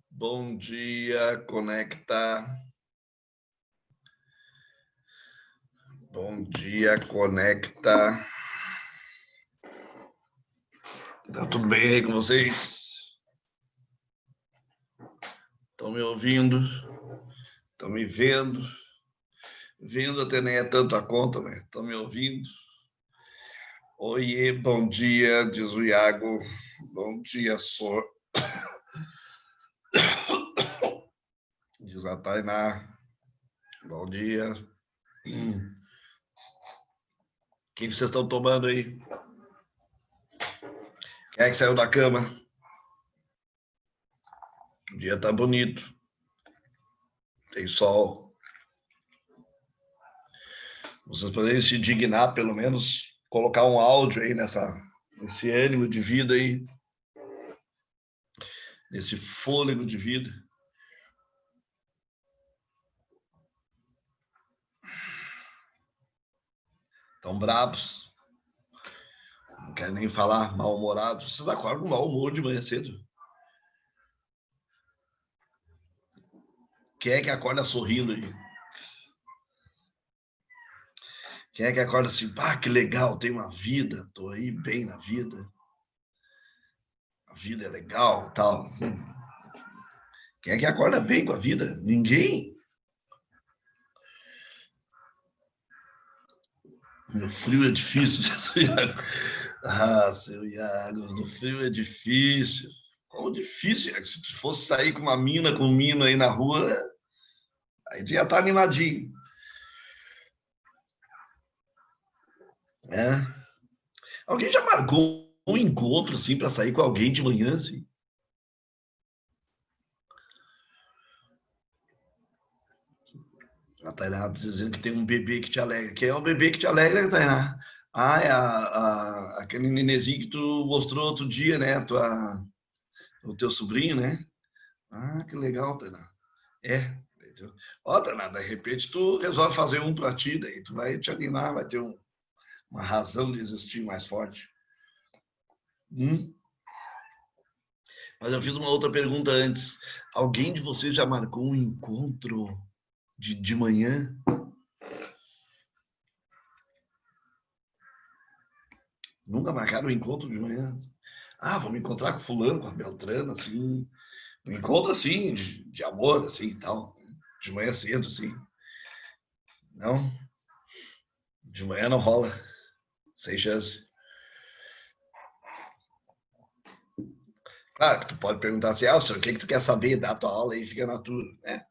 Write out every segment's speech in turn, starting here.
Bom dia, conecta. Bom dia, conecta. Tá tudo bem aí com vocês? Estão me ouvindo? Estão me vendo? Vendo até nem é tanto a conta, mas estão me ouvindo? Oiê, bom dia, diz o Iago. Bom dia, Sor. Diz a Tainá. Bom dia. O que vocês estão tomando aí? Quem é que saiu da cama? O dia tá bonito. Tem sol. Vocês poderiam se dignar, pelo menos, colocar um áudio aí nesse ânimo de vida aí. Nesse fôlego de vida. Estão bravos. Não querem nem falar, mal-humorados. Vocês acordam com mau humor de manhã cedo? Quem é que acorda sorrindo aí? Quem é que acorda assim, que legal, tem uma vida, tô aí bem na vida. A vida é legal, tal. Quem é que acorda bem com a vida? Ninguém. No frio é difícil, seu Iago. Seu Iago, no frio é difícil. Como difícil, Iago? Se tu fosse sair com uma mina, com um menino aí na rua, aí tu ia estar animadinho. É. Alguém já marcou um encontro, assim, para sair com alguém de manhã, assim? A Tainá dizendo que tem um bebê que te alegra. Quem é o bebê que te alegra, Tainá? É aquele nenezinho que tu mostrou outro dia, né? O teu sobrinho, né? Que legal, Tainá. É. Ó, Tainá, de repente tu resolve fazer um pra ti, daí tu vai te animar, vai ter uma razão de existir mais forte. Mas eu fiz uma outra pergunta antes. Alguém de vocês já marcou um encontro de manhã? Nunca marcaram um encontro de manhã? Vou me encontrar com fulano, com a Beltrana, assim. Um encontro, assim, de amor, assim, e tal. De manhã cedo, assim. Não? De manhã não rola. Sem chance. Claro que tu pode perguntar assim, senhor, o que tu quer saber? Dá tua aula aí, fica na tua.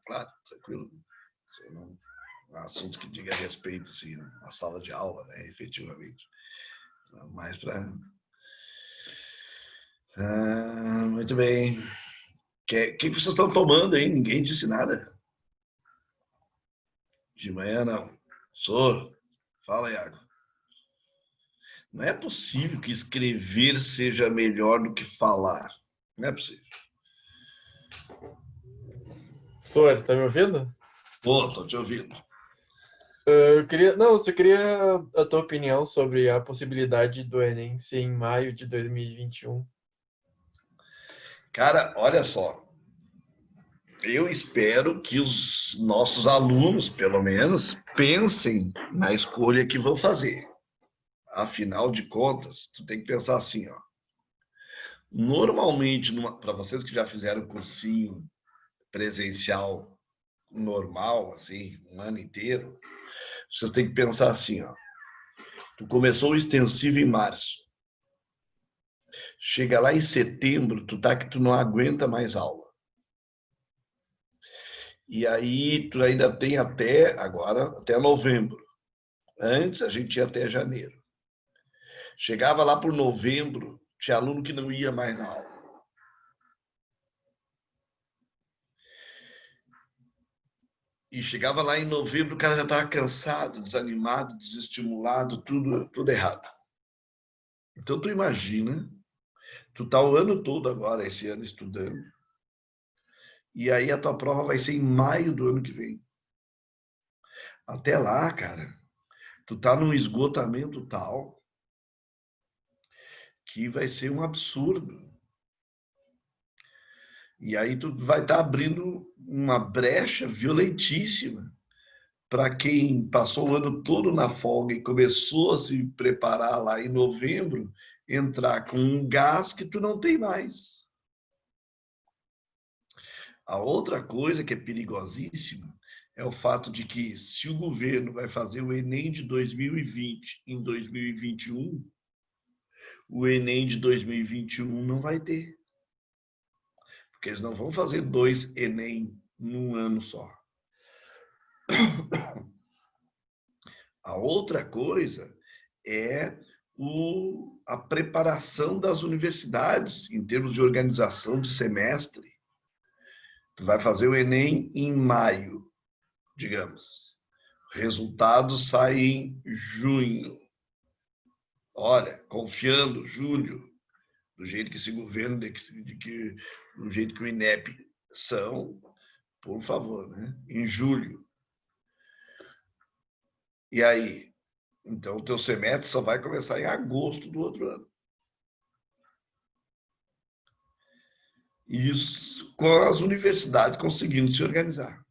Claro, tranquilo. Isso não é um assunto que diga respeito, assim, na sala de aula, né, efetivamente. Mais para... muito bem. O que vocês estão tomando aí? Ninguém disse nada. De manhã, não. Fala, Iago. Não é possível que escrever seja melhor do que falar. Não é possível. Sor, tá me ouvindo? Tô te ouvindo. Eu só queria a tua opinião sobre a possibilidade do Enem ser em maio de 2021. Cara, olha só. Eu espero que os nossos alunos, pelo menos, pensem na escolha que vão fazer. Afinal de contas, tu tem que pensar assim, ó. Normalmente, para vocês que já fizeram cursinho presencial normal, assim, um ano inteiro, vocês têm que pensar assim, ó. Tu começou o extensivo em março. Chega lá em setembro, tu não aguenta mais aula. E aí tu ainda tem até novembro. Antes a gente ia até janeiro. Chegava lá por novembro, tinha aluno que não ia mais na aula. E chegava lá em novembro, o cara já estava cansado, desanimado, desestimulado, tudo errado. Então tu imagina, tu tá o ano todo agora, esse ano, estudando, e aí a tua prova vai ser em maio do ano que vem. Até lá, cara, tu tá num esgotamento tal que vai ser um absurdo. E aí tu vai estar abrindo uma brecha violentíssima para quem passou o ano todo na folga e começou a se preparar lá em novembro, entrar com um gás que tu não tem mais. A outra coisa que é perigosíssima é o fato de que, se o governo vai fazer o Enem de 2020 em 2021, o Enem de 2021 não vai ter. Porque eles não vão fazer 2 Enem num ano só. A outra coisa é a preparação das universidades em termos de organização de semestre. Tu vai fazer o Enem em maio, digamos. Resultados saem em junho. Olha, confiando, julho, do jeito que esse governo, do jeito que o INEP são, por favor, né? Em julho. E aí? Então, o teu semestre só vai começar em agosto do outro ano. Isso com as universidades conseguindo se organizar.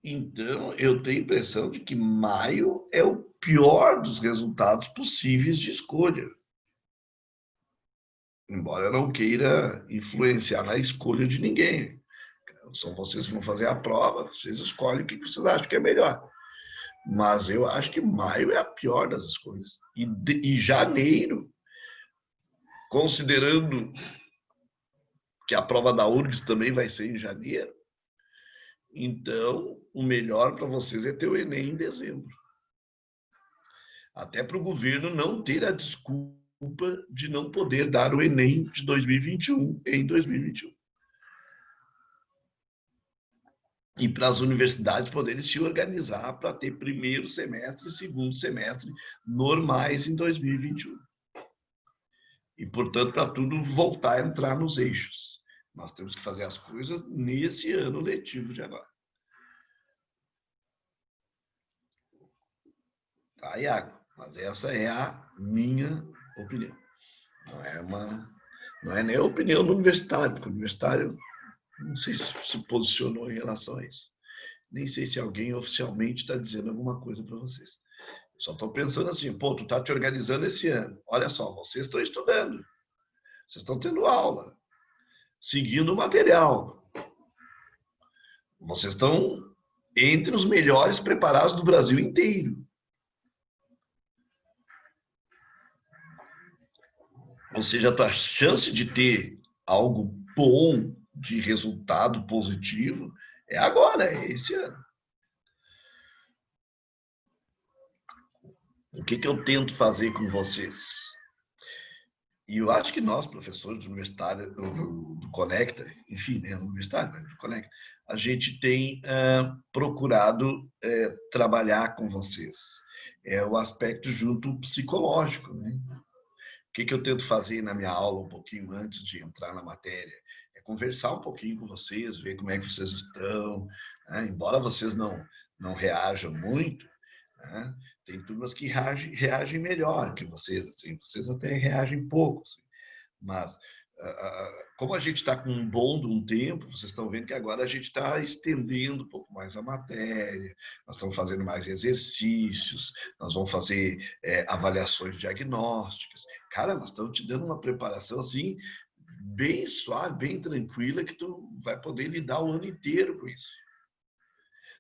Então, eu tenho a impressão de que maio é o pior dos resultados possíveis de escolha. Embora eu não queira influenciar na escolha de ninguém. São vocês que vão fazer a prova, vocês escolhem o que vocês acham que é melhor. Mas eu acho que maio é a pior das escolhas. E janeiro, considerando que a prova da URGS também vai ser em janeiro, então o melhor para vocês é ter o Enem em dezembro. Até para o governo não ter a desculpa de não poder dar o Enem de 2021 em 2021. E para as universidades poderem se organizar para ter primeiro semestre e segundo semestre normais em 2021. E, portanto, para tudo voltar a entrar nos eixos. Nós temos que fazer as coisas nesse ano letivo de agora. Tá, Iago? Mas essa é a minha opinião. Não é nem a opinião do universitário, porque o universitário não sei se se posicionou em relação a isso. Nem sei se alguém oficialmente está dizendo alguma coisa para vocês. Eu só estou pensando assim, pô, tu está te organizando esse ano. Olha só, vocês estão estudando. Vocês estão tendo aula. Seguindo o material. Vocês estão entre os melhores preparados do Brasil inteiro. Ou seja, a tua chance de ter algo bom, de resultado positivo, é agora, é esse ano. O que eu tento fazer com vocês? E eu acho que nós, professores universitários do Conecta, enfim, né, universitário, do Conecta, a gente tem procurado trabalhar com vocês. É o aspecto junto psicológico, né? O que eu tento fazer na minha aula um pouquinho antes de entrar na matéria? É conversar um pouquinho com vocês, ver como é que vocês estão, né? Embora vocês não reajam muito, né? Tem turmas que reagem melhor que vocês, assim, vocês até reagem pouco, assim. Mas como a gente está com um bom de um tempo, vocês estão vendo que agora a gente está estendendo um pouco mais a matéria, nós estamos fazendo mais exercícios, nós vamos fazer avaliações diagnósticas. Cara, nós estamos te dando uma preparação assim, bem suave, bem tranquila, que tu vai poder lidar o ano inteiro com isso.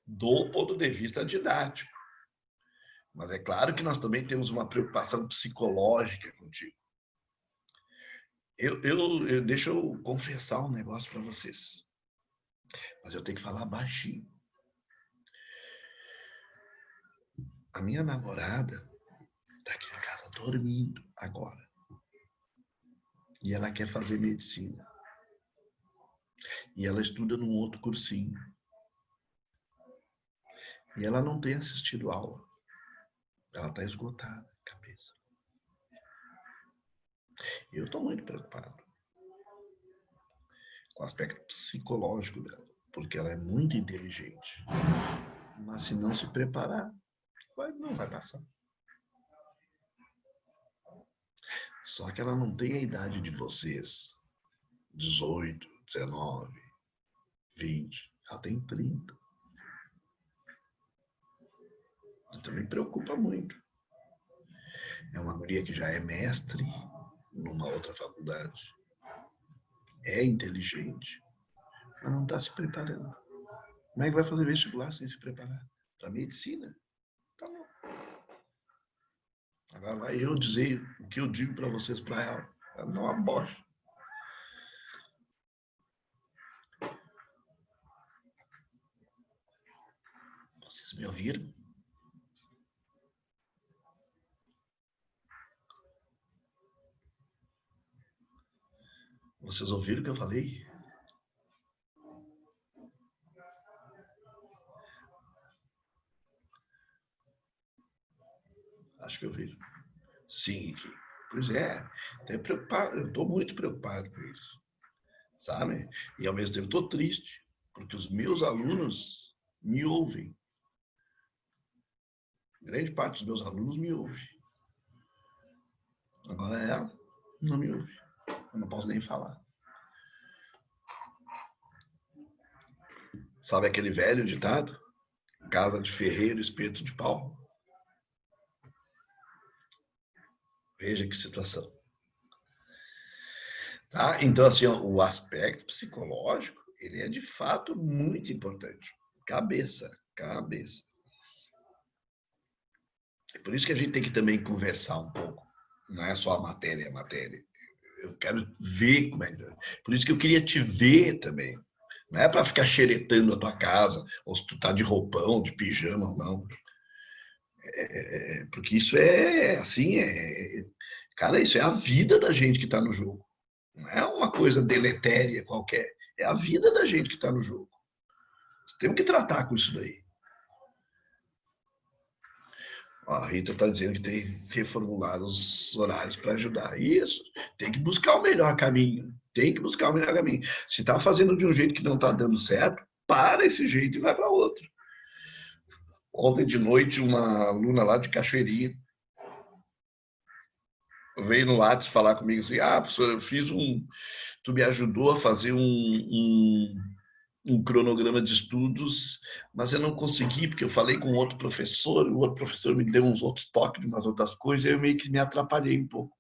Do ponto de vista didático. Mas é claro que nós também temos uma preocupação psicológica contigo. Deixa eu confessar um negócio para vocês. Mas eu tenho que falar baixinho. A minha namorada está aqui em casa dormindo agora. E ela quer fazer medicina. E ela estuda num outro cursinho. E ela não tem assistido aula. Ela está esgotada, cabeça. Eu estou muito preocupado com o aspecto psicológico dela, porque ela é muito inteligente. Mas se não se preparar, não vai passar. Só que ela não tem a idade de vocês. 18, 19, 20. Ela tem 30. Então me preocupa muito. É uma guria que já é mestre numa outra faculdade. É inteligente, mas não está se preparando. Como é que vai fazer vestibular sem se preparar? Para medicina? Tá bom. Agora vai eu dizer o que eu digo para vocês para ela. Ela não abocha. Vocês me ouviram? Vocês ouviram o que eu falei? Acho que ouviram. Sim, pois é. Eu estou muito preocupado com isso, sabe? E ao mesmo tempo estou triste, porque os meus alunos me ouvem. Grande parte dos meus alunos me ouve. Agora ela não me ouve. Eu não posso nem falar. Sabe aquele velho ditado? Casa de ferreiro, espeto de pau. Veja que situação. Tá? Então, assim, o aspecto psicológico, ele é de fato muito importante. Cabeça. É por isso que a gente tem que também conversar um pouco. Não é só a matéria. Eu quero ver como é que... Por isso que eu queria te ver também. Não é para ficar xeretando a tua casa, ou se tu tá de roupão, de pijama ou não. Porque isso é, assim, cara, isso é a vida da gente que está no jogo. Não é uma coisa deletéria qualquer. É a vida da gente que está no jogo. Temos que tratar com isso daí. A Rita está dizendo que tem que reformular os horários para ajudar. Isso, tem que buscar o melhor caminho. Se está fazendo de um jeito que não está dando certo, para esse jeito e vai para outro. Ontem de noite, uma aluna lá de Cachoeirinha veio no WhatsApp falar comigo assim, professor, eu fiz tu me ajudou a fazer um cronograma de estudos, mas eu não consegui, porque eu falei com outro professor, e o outro professor me deu uns outros toques de umas outras coisas, e eu meio que me atrapalhei um pouco.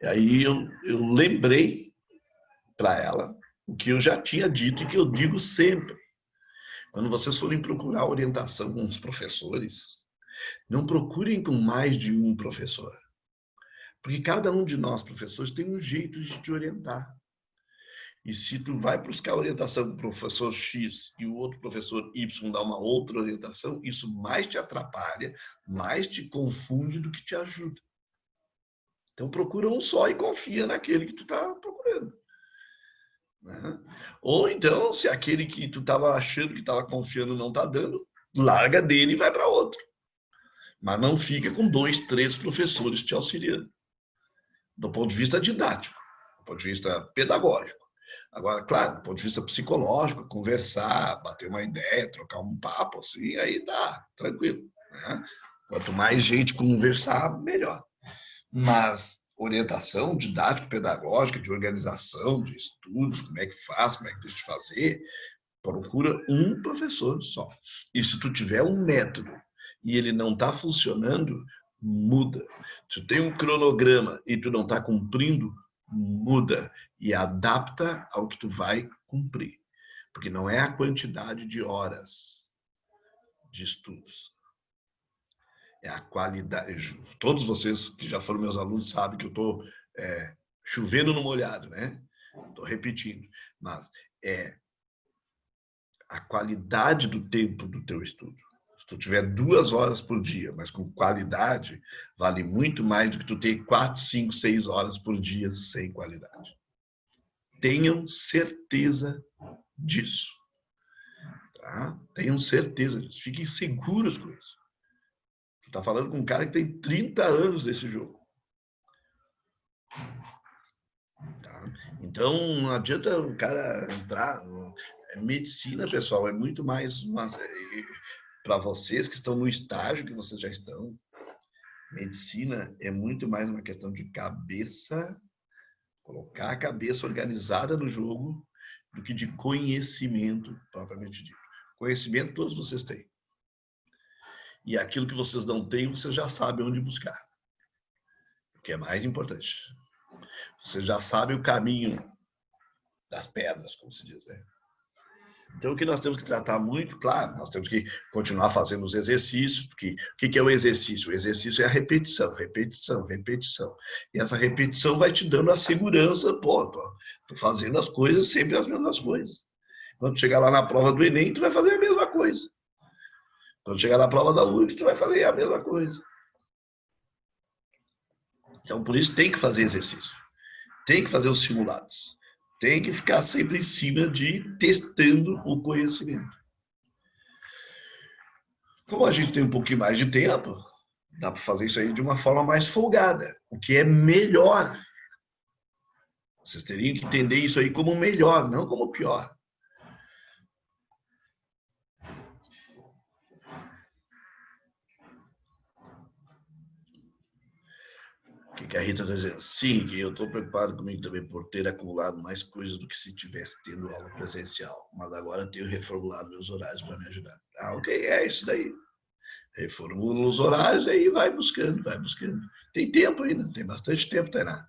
E aí eu lembrei para ela o que eu já tinha dito e que eu digo sempre. Quando vocês forem procurar orientação com os professores, não procurem com mais de um professor. Porque cada um de nós, professores, tem um jeito de te orientar. E se tu vai buscar orientação do professor X e o outro professor Y dá uma outra orientação, isso mais te atrapalha, mais te confunde do que te ajuda. Então procura um só e confia naquele que tu está procurando. Né? Ou então, se aquele que tu estava achando que estava confiando não está dando, larga dele e vai para outro. Mas não fica com 2, 3 professores te auxiliando. Do ponto de vista didático, do ponto de vista pedagógico. Agora, claro, do ponto de vista psicológico, conversar, bater uma ideia, trocar um papo, assim, aí dá, tranquilo. Né? Quanto mais gente conversar, melhor. Mas orientação didático-pedagógica, de organização, de estudos, como é que faz, como é que deixa de fazer, procura um professor só. E se tu tiver um método e ele não está funcionando, muda. Se tu tem um cronograma e tu não está cumprindo, muda e adapta ao que tu vai cumprir. Porque não é a quantidade de horas de estudos. É a qualidade. Todos vocês que já foram meus alunos sabem que eu estou chovendo no molhado, né? Estou repetindo. Mas é a qualidade do tempo do teu estudo. Se tu tiver 2 horas por dia, mas com qualidade, vale muito mais do que tu ter 4, 5, 6 horas por dia sem qualidade. Tenham certeza disso. Tá? Tenham certeza disso. Fiquem seguros com isso. Tu tá falando com um cara que tem 30 anos nesse jogo. Tá? Então, não adianta o cara entrar... Medicina, pessoal, é muito mais... Para vocês que estão no estágio que vocês já estão, Medicina é muito mais uma questão de cabeça, colocar a cabeça organizada no jogo, do que de conhecimento propriamente dito. Conhecimento todos vocês têm. E aquilo que vocês não têm, vocês já sabem onde buscar. O que é mais importante. Vocês já sabem o caminho das pedras, como se diz, né? Então, o que nós temos que tratar muito, claro, nós temos que continuar fazendo os exercícios, porque o que é o exercício? O exercício é a repetição, repetição, repetição. E essa repetição vai te dando a segurança, pô, tô fazendo as coisas sempre as mesmas coisas. Quando chegar lá na prova do Enem, tu vai fazer a mesma coisa. Quando chegar na prova da UF, tu vai fazer a mesma coisa. Então, por isso, tem que fazer exercício. Tem que fazer os simulados. Tem que ficar sempre em cima de testando o conhecimento. Como a gente tem um pouquinho mais de tempo, dá para fazer isso aí de uma forma mais folgada, o que é melhor. Vocês teriam que entender isso aí como melhor, não como pior. O que a Rita está dizendo? Sim, que eu estou preocupado comigo também por ter acumulado mais coisas do que se tivesse tendo aula presencial. Mas agora tenho reformulado meus horários para me ajudar. Ah, ok, é isso daí. Reformula os horários aí vai buscando, vai buscando. Tem tempo ainda, tem bastante tempo, Tainá.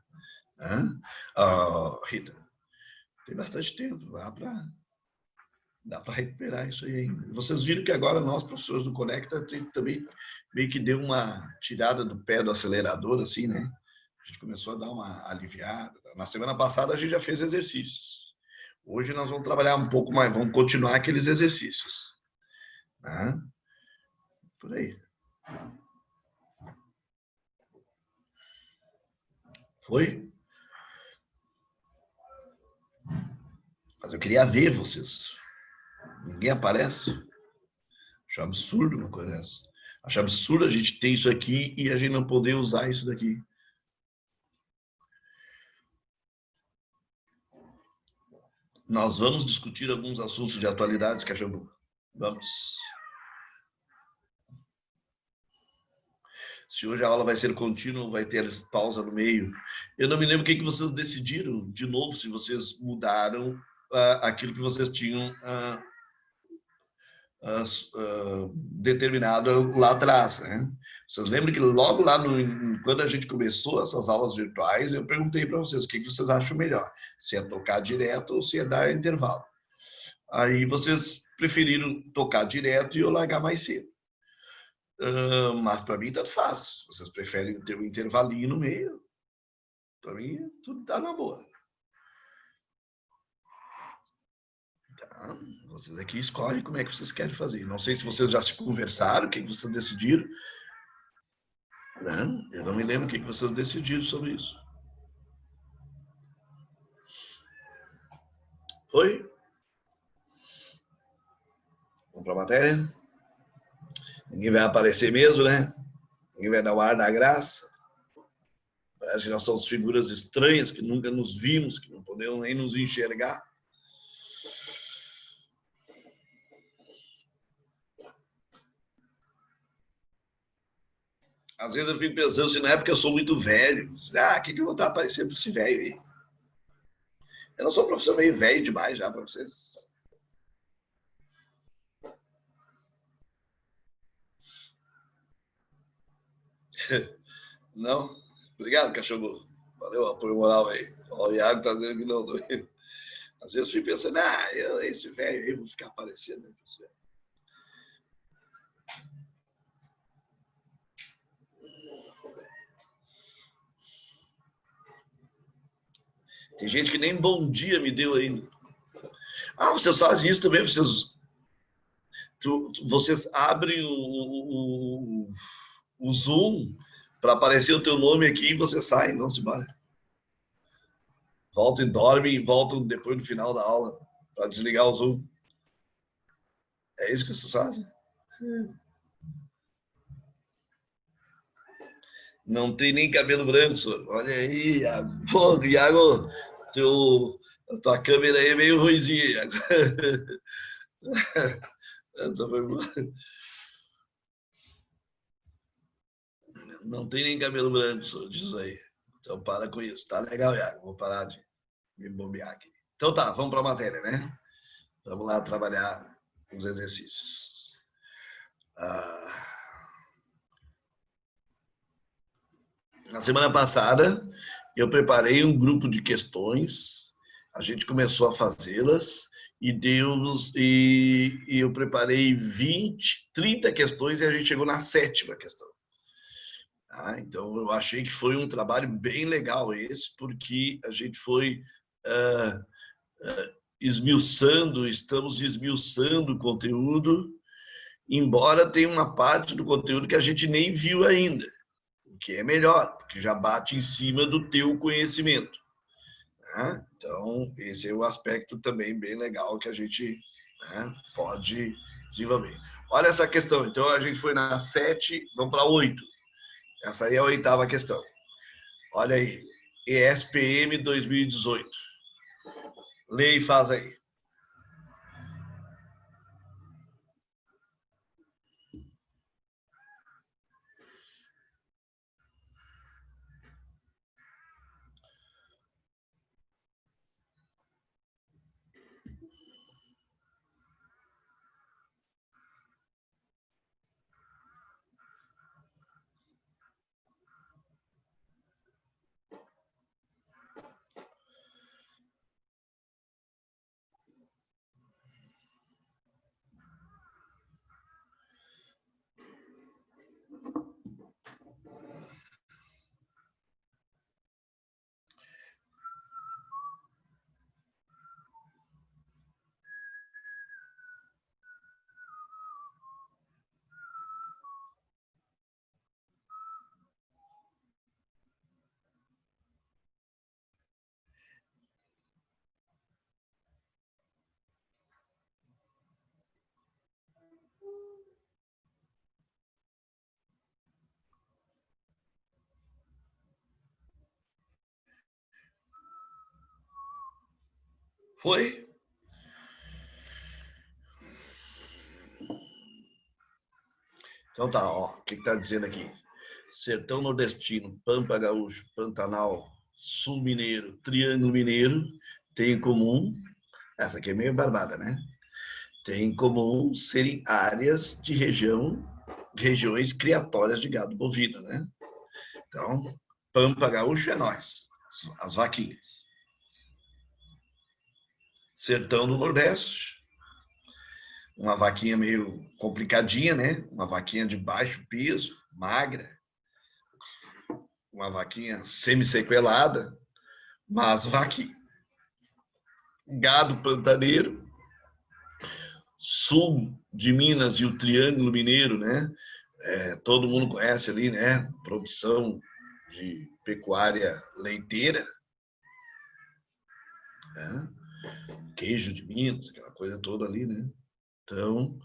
Rita, tem bastante tempo, dá para recuperar isso aí ainda. Vocês viram que agora nós, professores do Conecta, também meio que deu uma tirada do pé do acelerador, assim, né? A gente começou a dar uma aliviada. Na semana passada a gente já fez exercícios. Hoje nós vamos trabalhar um pouco mais, vamos continuar aqueles exercícios. Né? Por aí. Foi? Mas eu queria ver vocês. Ninguém aparece. Acho absurdo uma coisa dessa. Acho absurdo a gente ter isso aqui e a gente não poder usar isso daqui. Nós vamos discutir alguns assuntos de atualidades, Cachambu. Vamos. Se hoje a aula vai ser contínua, vai ter pausa no meio. Eu não me lembro o que vocês decidiram, de novo, se vocês mudaram aquilo que vocês tinham determinado lá atrás, né? Vocês lembram que logo lá, quando a gente começou essas aulas virtuais, eu perguntei para vocês o que vocês acham melhor, se é tocar direto ou se é dar intervalo. Aí vocês preferiram tocar direto e eu largar mais cedo. Mas para mim tanto faz. Vocês preferem ter um intervalinho no meio? Para mim tudo dá na boa. Tá? Vocês aqui escolhem como é que vocês querem fazer. Não sei se vocês já se conversaram, o que vocês decidiram. Não, eu não me lembro o que vocês decidiram sobre isso. Foi? Vamos para a matéria? Ninguém vai aparecer mesmo, né? Ninguém vai dar o ar da graça. Parece que nós somos figuras estranhas, que nunca nos vimos, que não podemos nem nos enxergar. Às vezes eu fico pensando se na época eu sou muito velho. O que eu vou estar aparecendo para esse velho aí? Eu não sou um professor meio velho demais já para vocês. Não? Obrigado, cachorro. Valeu o apoio moral aí. O Iago tá dizendo que não. Às vezes eu fico pensando, esse velho aí, vou ficar aparecendo. Né? Tem gente que nem bom dia me deu ainda. Vocês fazem isso também, vocês abrem o Zoom para aparecer o teu nome aqui e você sai, vão-se embora. Voltam e dormem e voltam depois do final da aula para desligar o Zoom. É isso que vocês fazem? Não tem nem cabelo branco, senhor. Olha aí, Iago. Pô, Iago, a tua câmera aí é meio ruizinha, Iago. Essa foi boa. Não tem nem cabelo branco disso aí. Então para com isso. Tá legal, Iago. Vou parar de me bombear aqui. Então tá, vamos para a matéria, né? Vamos lá trabalhar os exercícios. Na semana passada, eu preparei um grupo de questões, a gente começou a fazê-las e eu preparei 30 questões e a gente chegou na 7ª questão. Então, eu achei que foi um trabalho bem legal esse, porque a gente foi estamos esmiuçando o conteúdo, embora tenha uma parte do conteúdo que a gente nem viu ainda, o que é melhor, porque já bate em cima do teu conhecimento. Então, esse é o aspecto também bem legal que a gente pode desenvolver. Olha essa questão. Então, a gente foi na 7, vamos para a 8. Essa aí é a 8ª questão. Olha aí, ESPM 2018. Lê e faz aí. Foi? Então tá, ó, o que está dizendo aqui? Sertão nordestino, Pampa Gaúcho, Pantanal, Sul Mineiro, Triângulo Mineiro, tem em comum, essa aqui é meio barbada, né? Tem em comum serem áreas de regiões criatórias de gado bovino, né? Então, Pampa Gaúcho é nós, as vaquinhas. Sertão do Nordeste, uma vaquinha meio complicadinha, né? Uma vaquinha de baixo peso, magra, uma vaquinha semi-sequelada, mas vaquinha. Gado pantaneiro, sul de Minas e o Triângulo Mineiro, né? Todo mundo conhece ali, né? Produção de pecuária leiteira, né? Queijo de Minas, aquela coisa toda ali, né? Então,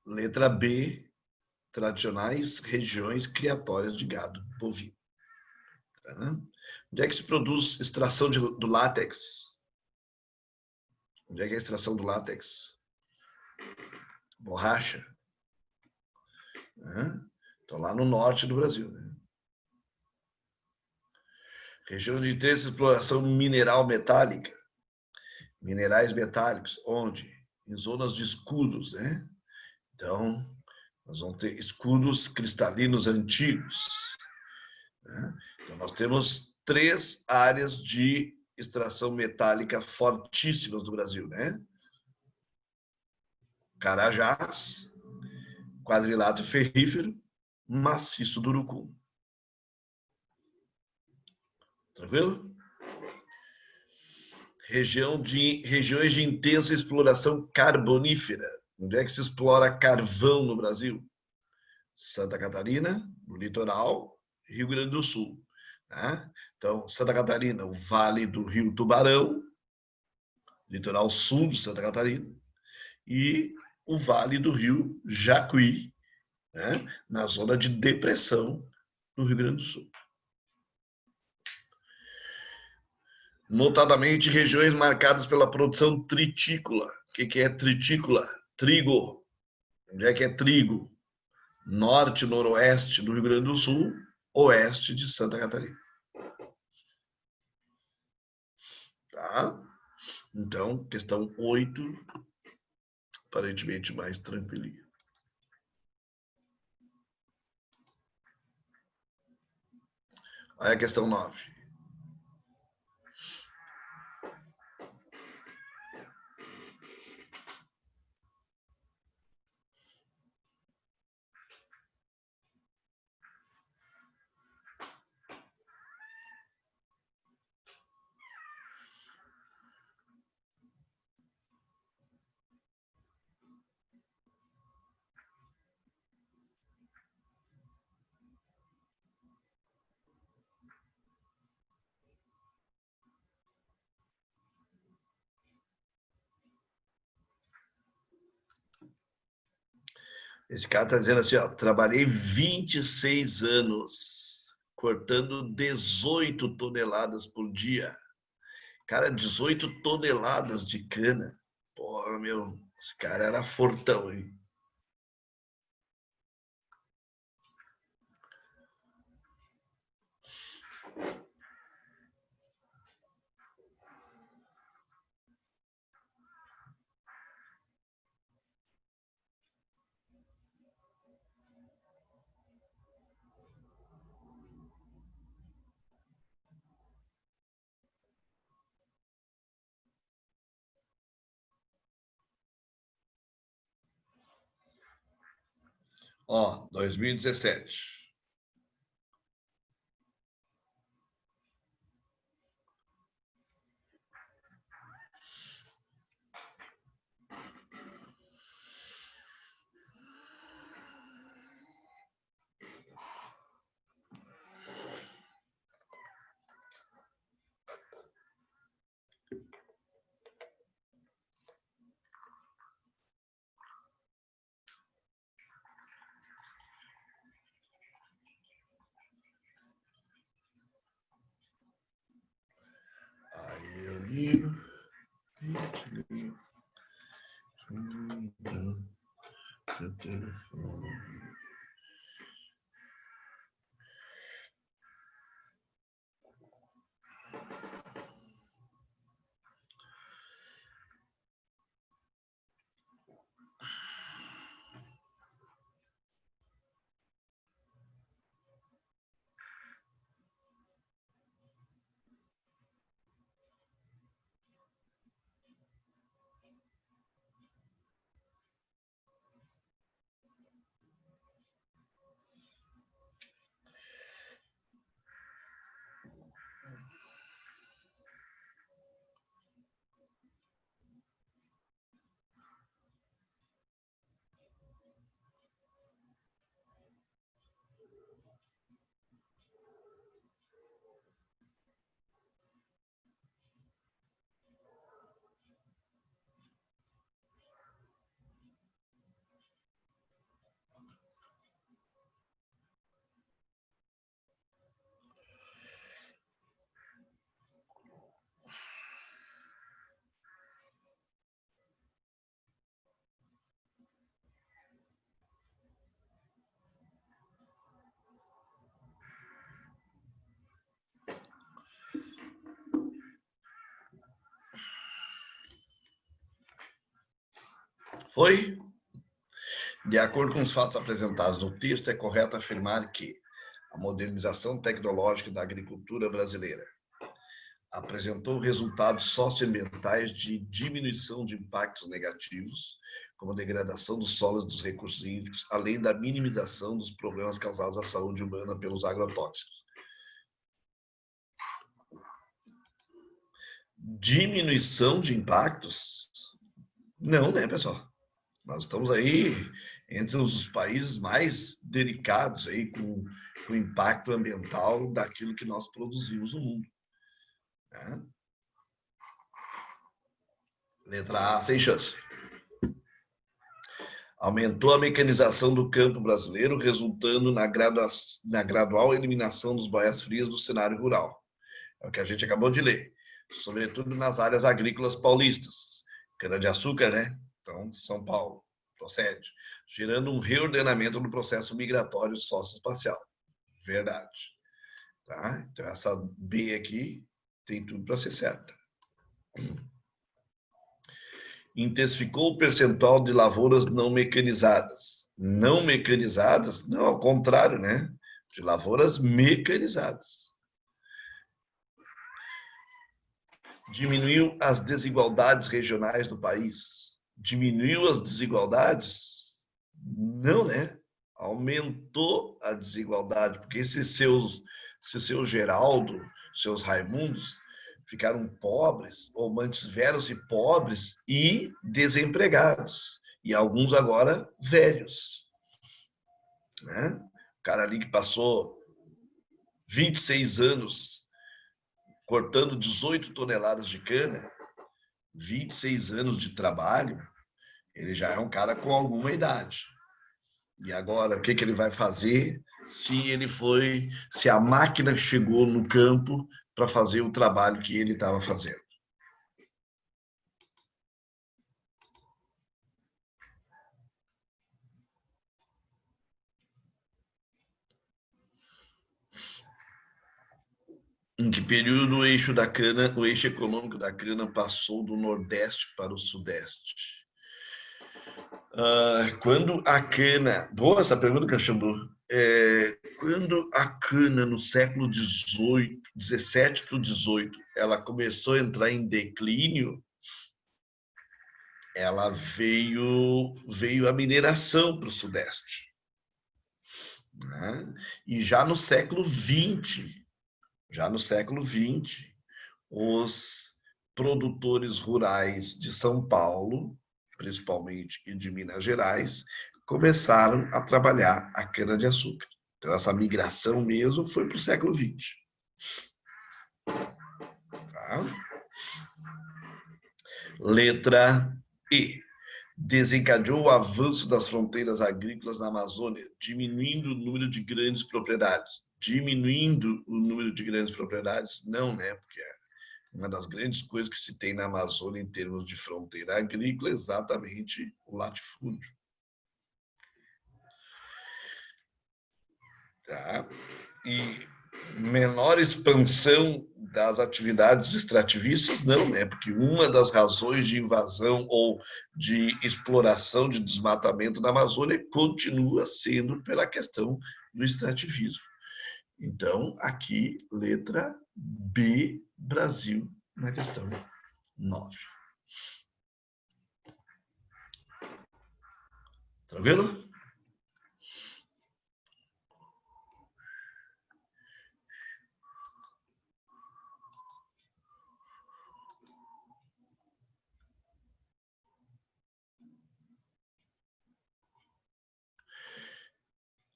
letra B, tradicionais regiões criatórias de gado bovino. Tá? Onde é que se produz extração do látex? Onde é que é a extração do látex? Borracha. Então, lá no norte do Brasil. Né? Região de interesse de exploração mineral metálica. Minerais metálicos. Onde? Em zonas de escudos. Né? Então, nós vamos ter escudos cristalinos antigos. Né? Então, nós temos 3 áreas de extração metálica fortíssimas do Brasil. Né? Carajás, quadrilátero ferrífero, maciço do Urucum. Tranquilo? Regiões de intensa exploração carbonífera. Onde é que se explora carvão no Brasil? Santa Catarina, no litoral, Rio Grande do Sul. Né? Então, Santa Catarina, o Vale do Rio Tubarão, litoral sul de Santa Catarina, e o Vale do Rio Jacuí, né? Na zona de depressão do Rio Grande do Sul. Notadamente regiões marcadas pela produção tritícola. O que é tritícola? Trigo. Onde é que é trigo? norte, noroeste do Rio Grande do Sul, oeste de Santa Catarina. Tá? Então, questão 8, aparentemente mais tranquilinha. Aí a questão 9. Esse cara está dizendo assim, ó, trabalhei 26 anos cortando 18 toneladas por dia. Cara, 18 toneladas de cana. Porra, meu, esse cara era fortão, hein? Ó, 2017. Aí eu li. Foi? De acordo com os fatos apresentados no texto, é correto afirmar que a modernização tecnológica da agricultura brasileira apresentou resultados socioambientais de diminuição de impactos negativos, como a degradação dos solos e dos recursos hídricos, além da minimização dos problemas causados à saúde humana pelos agrotóxicos. Diminuição de impactos? Não, né, pessoal? Nós estamos aí entre os países mais delicados aí com o impacto ambiental daquilo que nós produzimos no mundo. Né? Letra A, sem chance. Aumentou a mecanização do campo brasileiro, resultando na gradual eliminação dos boias-frias do cenário rural. É o que a gente acabou de ler. Sobretudo nas áreas agrícolas paulistas. Cana-de-açúcar, né? Então, São Paulo. procede, gerando um reordenamento no processo migratório socioespacial. Verdade. Tá? Então, essa B aqui tem tudo para ser certa. Intensificou o percentual de lavouras não mecanizadas. Não mecanizadas? Não, ao contrário, né? De lavouras mecanizadas. Diminuiu as desigualdades regionais do país. Diminuiu as desigualdades? Não, né? Aumentou a desigualdade, porque esse seu Geraldo, seus Raimundos, ficaram pobres, ou mantiveram-se pobres e desempregados. E alguns agora velhos. Né? O cara ali que passou 26 anos cortando 18 toneladas de cana, 26 anos de trabalho, ele já é um cara com alguma idade. E agora, o que ele vai fazer se a máquina chegou no campo para fazer o trabalho que ele estava fazendo? Em que período o eixo econômico da cana passou do Nordeste para o Sudeste? Quando a cana... Boa essa pergunta, Caxambu. Quando a cana, no século XVIII, XVII para o XVIII, ela começou a entrar em declínio, ela veio a mineração para o Sudeste. Né? E já no século XX, os produtores rurais de São Paulo, principalmente, e de Minas Gerais, começaram a trabalhar a cana-de-açúcar. Então, essa migração mesmo foi para o século XX. Tá? Letra E. Desencadeou o avanço das fronteiras agrícolas na Amazônia, diminuindo o número de grandes propriedades. Diminuindo o número de grandes propriedades? Não, né? Porque uma das grandes coisas que se tem na Amazônia em termos de fronteira agrícola é exatamente o latifúndio. Tá? E menor expansão das atividades extrativistas? Não, né? Porque uma das razões de invasão ou de exploração de desmatamento na Amazônia continua sendo pela questão do extrativismo. Então, aqui, letra B, Brasil, na questão 9. Tranquilo?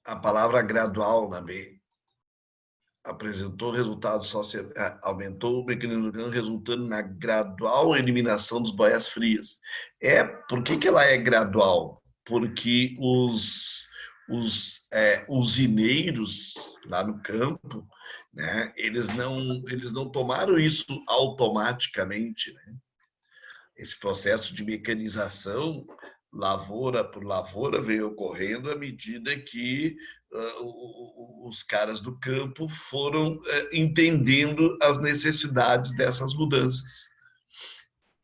A palavra gradual na B apresentou resultados aumentou o mecanismo resultando na gradual eliminação dos boias frias. Por que ela é gradual? Porque os usineiros lá no campo, né, eles não tomaram isso automaticamente, né? Esse processo de mecanização, lavoura por lavoura, veio ocorrendo à medida que os caras do campo foram entendendo as necessidades dessas mudanças.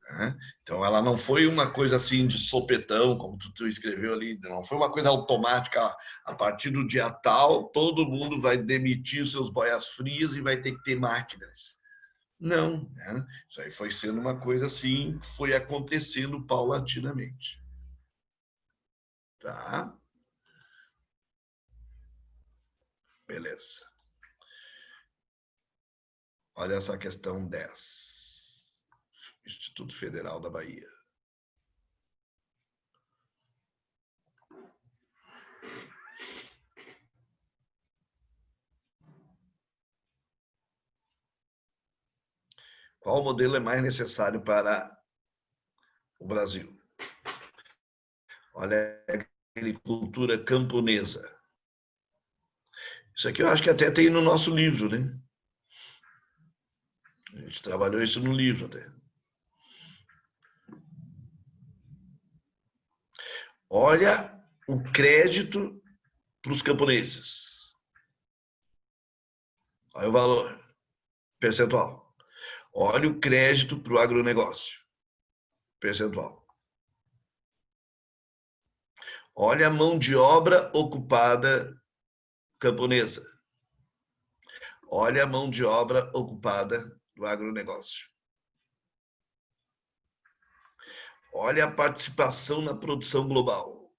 Né? Então, ela não foi uma coisa assim de sopetão, como tu escreveu ali, não foi uma coisa automática. A partir do dia tal, todo mundo vai demitir os seus boias frias e vai ter que ter máquinas. Não, né? Isso aí foi sendo uma coisa assim, foi acontecendo paulatinamente. Tá? Beleza. Olha essa questão 10. Instituto Federal da Bahia. Qual modelo é mais necessário para o Brasil? Olha a agricultura camponesa. Isso aqui eu acho que até tem no nosso livro, né? A gente trabalhou isso no livro até. Olha o crédito para os camponeses. Olha o valor percentual. Olha o crédito para o agronegócio percentual. Olha a mão de obra ocupada camponesa. Olha a mão de obra ocupada do agronegócio. Olha a participação na produção global.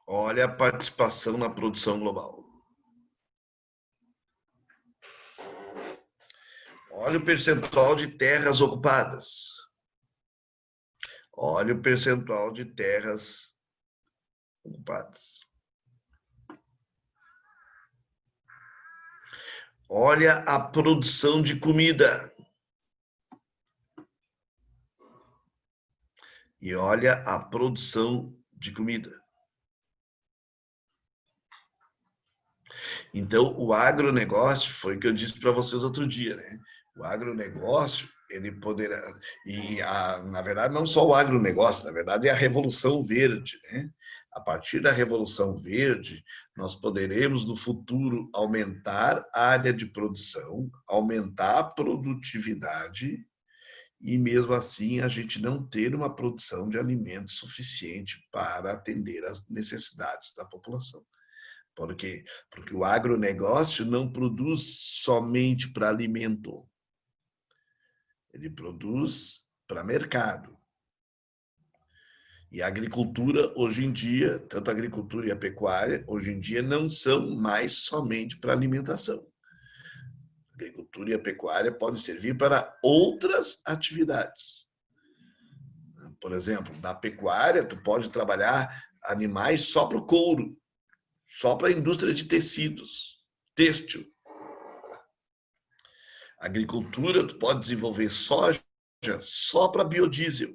Olha a participação na produção global. Olha o percentual de terras ocupadas. Olha o percentual de terras ocupadas. Olha a produção de comida. E olha a produção de comida. Então, o agronegócio, foi o que eu disse para vocês outro dia, né? O agronegócio, ele poderá... na verdade, não só o agronegócio, na verdade, é a Revolução Verde, né? A partir da Revolução Verde, nós poderemos, no futuro, aumentar a área de produção, aumentar a produtividade e, mesmo assim, a gente não ter uma produção de alimentos suficiente para atender às necessidades da população. Por quê? Porque o agronegócio não produz somente para alimento. Ele produz para mercado. E a agricultura, hoje em dia, tanto a agricultura e a pecuária, hoje em dia, não são mais somente para alimentação. A agricultura e a pecuária podem servir para outras atividades. Por exemplo, na pecuária, tu pode trabalhar animais só para o couro, só para a indústria de tecidos, têxtil. Agricultura, tu pode desenvolver soja só para biodiesel.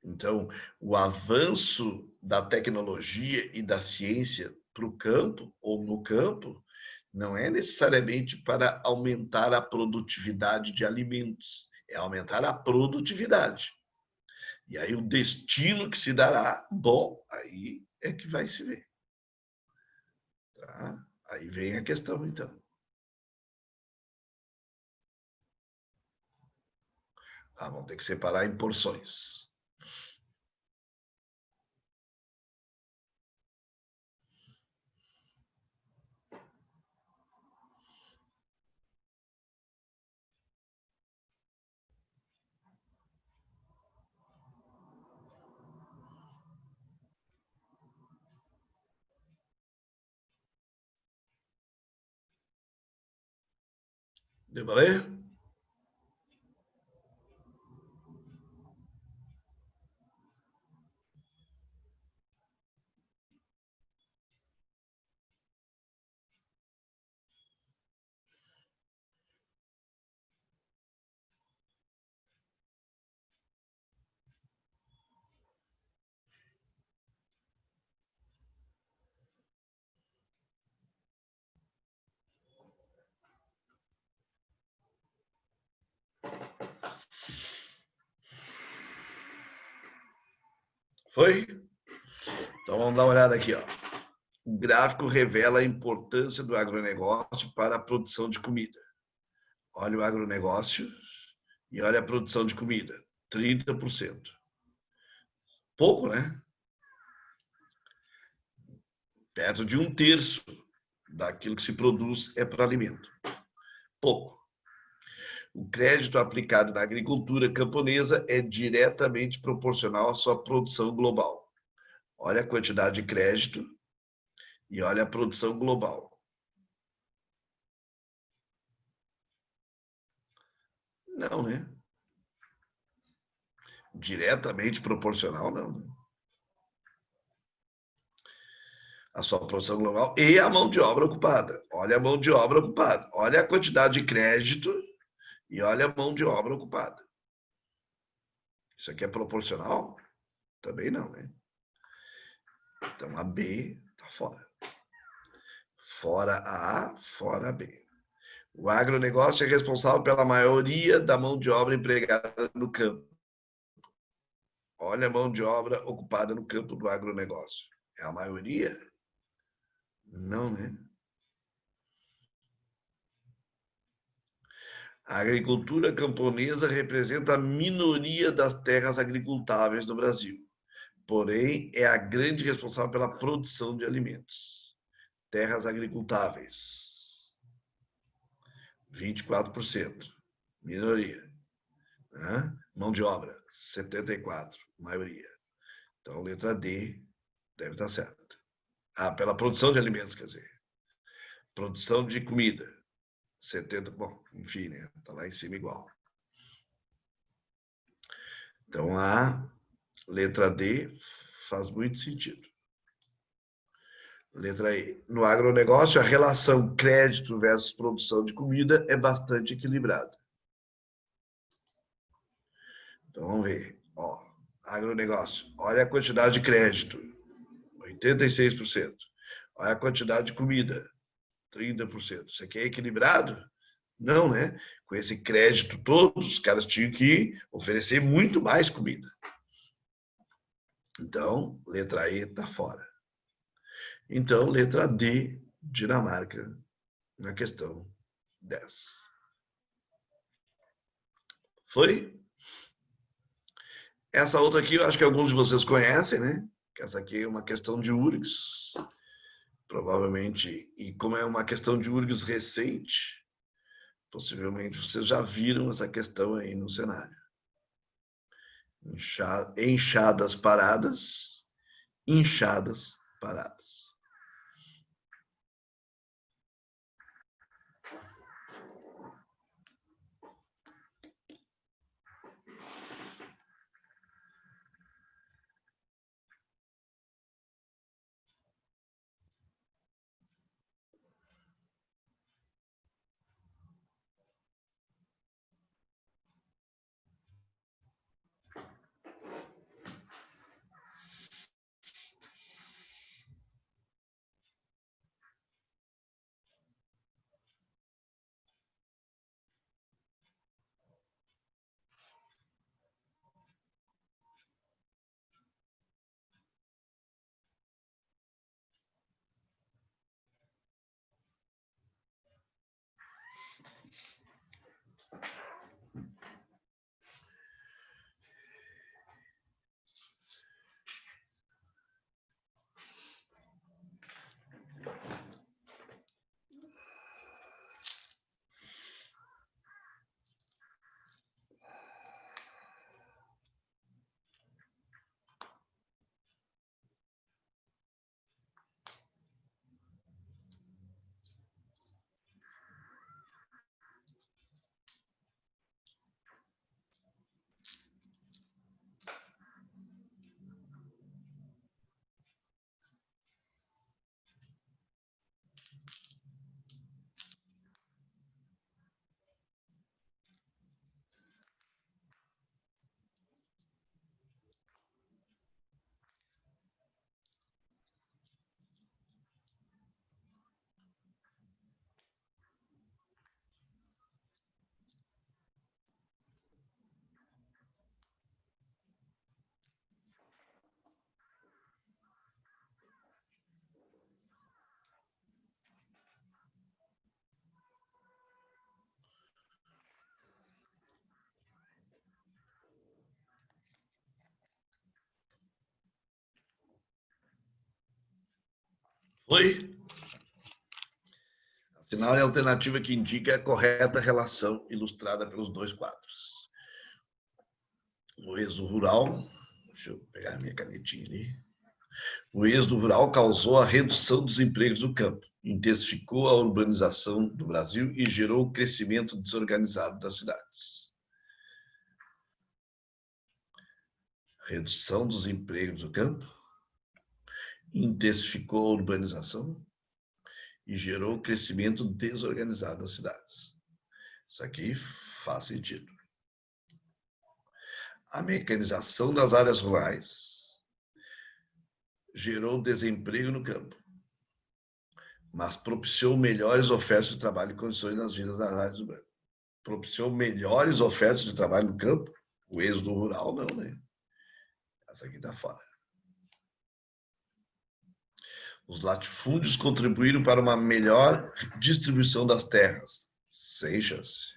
Então, o avanço da tecnologia e da ciência para o campo ou no campo não é necessariamente para aumentar a produtividade de alimentos, é aumentar a produtividade. E aí o destino que se dará, bom, aí é que vai se ver. Tá? Aí vem a questão, então. Vão ter que separar em porções. Deu para ler? Foi? Então vamos dar uma olhada aqui, ó. O gráfico revela a importância do agronegócio para a produção de comida. Olha o agronegócio e olha a produção de comida. 30%. Pouco, né? Perto de 1/3 daquilo que se produz é para alimento. Pouco. O crédito aplicado na agricultura camponesa é diretamente proporcional à sua produção global. Olha a quantidade de crédito e olha a produção global. Não, né? Diretamente proporcional, não. A sua produção global e a mão de obra ocupada. Olha a mão de obra ocupada. Olha a quantidade de crédito e olha a mão de obra ocupada. Isso aqui é proporcional? Também não, né? Então, a B está fora. Fora a A, fora a B. O agronegócio é responsável pela maioria da mão de obra empregada no campo. Olha a mão de obra ocupada no campo do agronegócio. É a maioria? Não, né? A agricultura camponesa representa a minoria das terras agricultáveis do Brasil, porém é a grande responsável pela produção de alimentos. Terras agricultáveis, 24%, minoria. Mão de obra, 74%, maioria. Então, letra D deve estar certa. Pela produção de alimentos, quer dizer. Produção de comida, 70%. Bom, enfim, né? Está lá em cima igual. Então, a letra D faz muito sentido. Letra E. No agronegócio, a relação crédito versus produção de comida é bastante equilibrada. Então, vamos ver. Agronegócio. Olha a quantidade de crédito, 86%. Olha a quantidade de comida, 30%. Isso aqui é equilibrado? Não, né? Com esse crédito todo, os caras tinham que oferecer muito mais comida. Então, letra E está fora. Então, letra D, Dinamarca, na questão 10. Foi? Essa outra aqui, eu acho que alguns de vocês conhecem, né? Essa aqui é uma questão de URGS, provavelmente. E como é uma questão de URGS recente, possivelmente vocês já viram essa questão aí no cenário. Enxadas paradas, inchadas paradas. Foi? Assinale a alternativa que indica a correta relação ilustrada pelos dois quadros. O êxodo rural, deixa eu pegar minha canetinha ali. O êxodo rural causou a redução dos empregos no campo, intensificou a urbanização do Brasil e gerou o crescimento desorganizado das cidades. Redução dos empregos no campo, intensificou a urbanização e gerou o crescimento desorganizado das cidades. Isso aqui faz sentido. A mecanização das áreas rurais gerou desemprego no campo, mas propiciou melhores ofertas de trabalho e condições nas vidas das áreas urbanas. Propiciou melhores ofertas de trabalho no campo? O êxodo rural, não, né? Essa aqui está fora. Os latifúndios contribuíram para uma melhor distribuição das terras. Sem chance.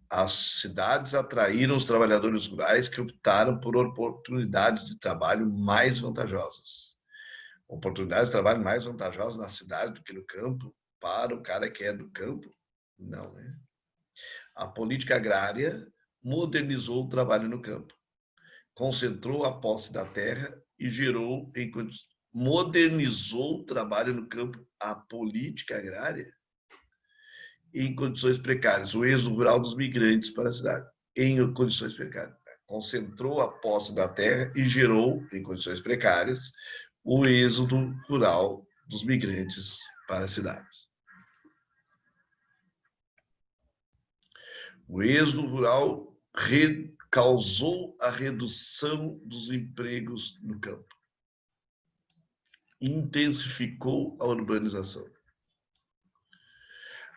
As cidades atraíram os trabalhadores rurais que optaram por oportunidades de trabalho mais vantajosas. Oportunidades de trabalho mais vantajosas na cidade do que no campo para o cara que é do campo? Não, né? A política agrária modernizou o trabalho no campo, concentrou a posse da terra e gerou, modernizou o trabalho no campo, a política agrária, em condições precárias, o êxodo rural dos migrantes para a cidade, em condições precárias. Concentrou a posse da terra e gerou, em condições precárias, o êxodo rural dos migrantes para as cidades. O êxodo rural causou a redução dos empregos no campo, intensificou a urbanização.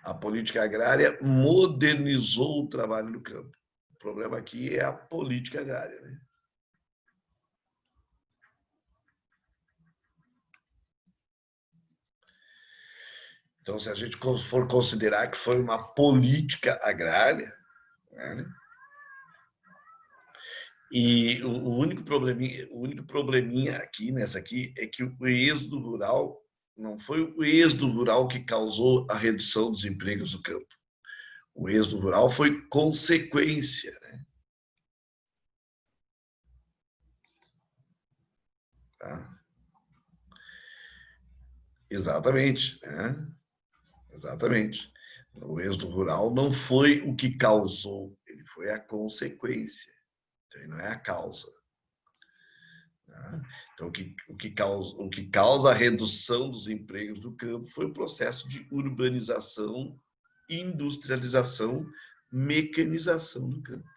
A política agrária modernizou o trabalho no campo. O problema aqui é a política agrária, né? Então, se a gente for considerar que foi uma política agrária, né? E o único probleminha aqui, nessa aqui, é que o êxodo rural não foi o êxodo rural que causou a redução dos empregos no campo. O êxodo rural foi consequência, né? Tá? Exatamente, né? Exatamente. O êxodo rural não foi o que causou, ele foi a consequência. Então, ele não é a causa. Tá? Então, o que causa a redução dos empregos do campo foi o processo de urbanização, industrialização, mecanização do campo.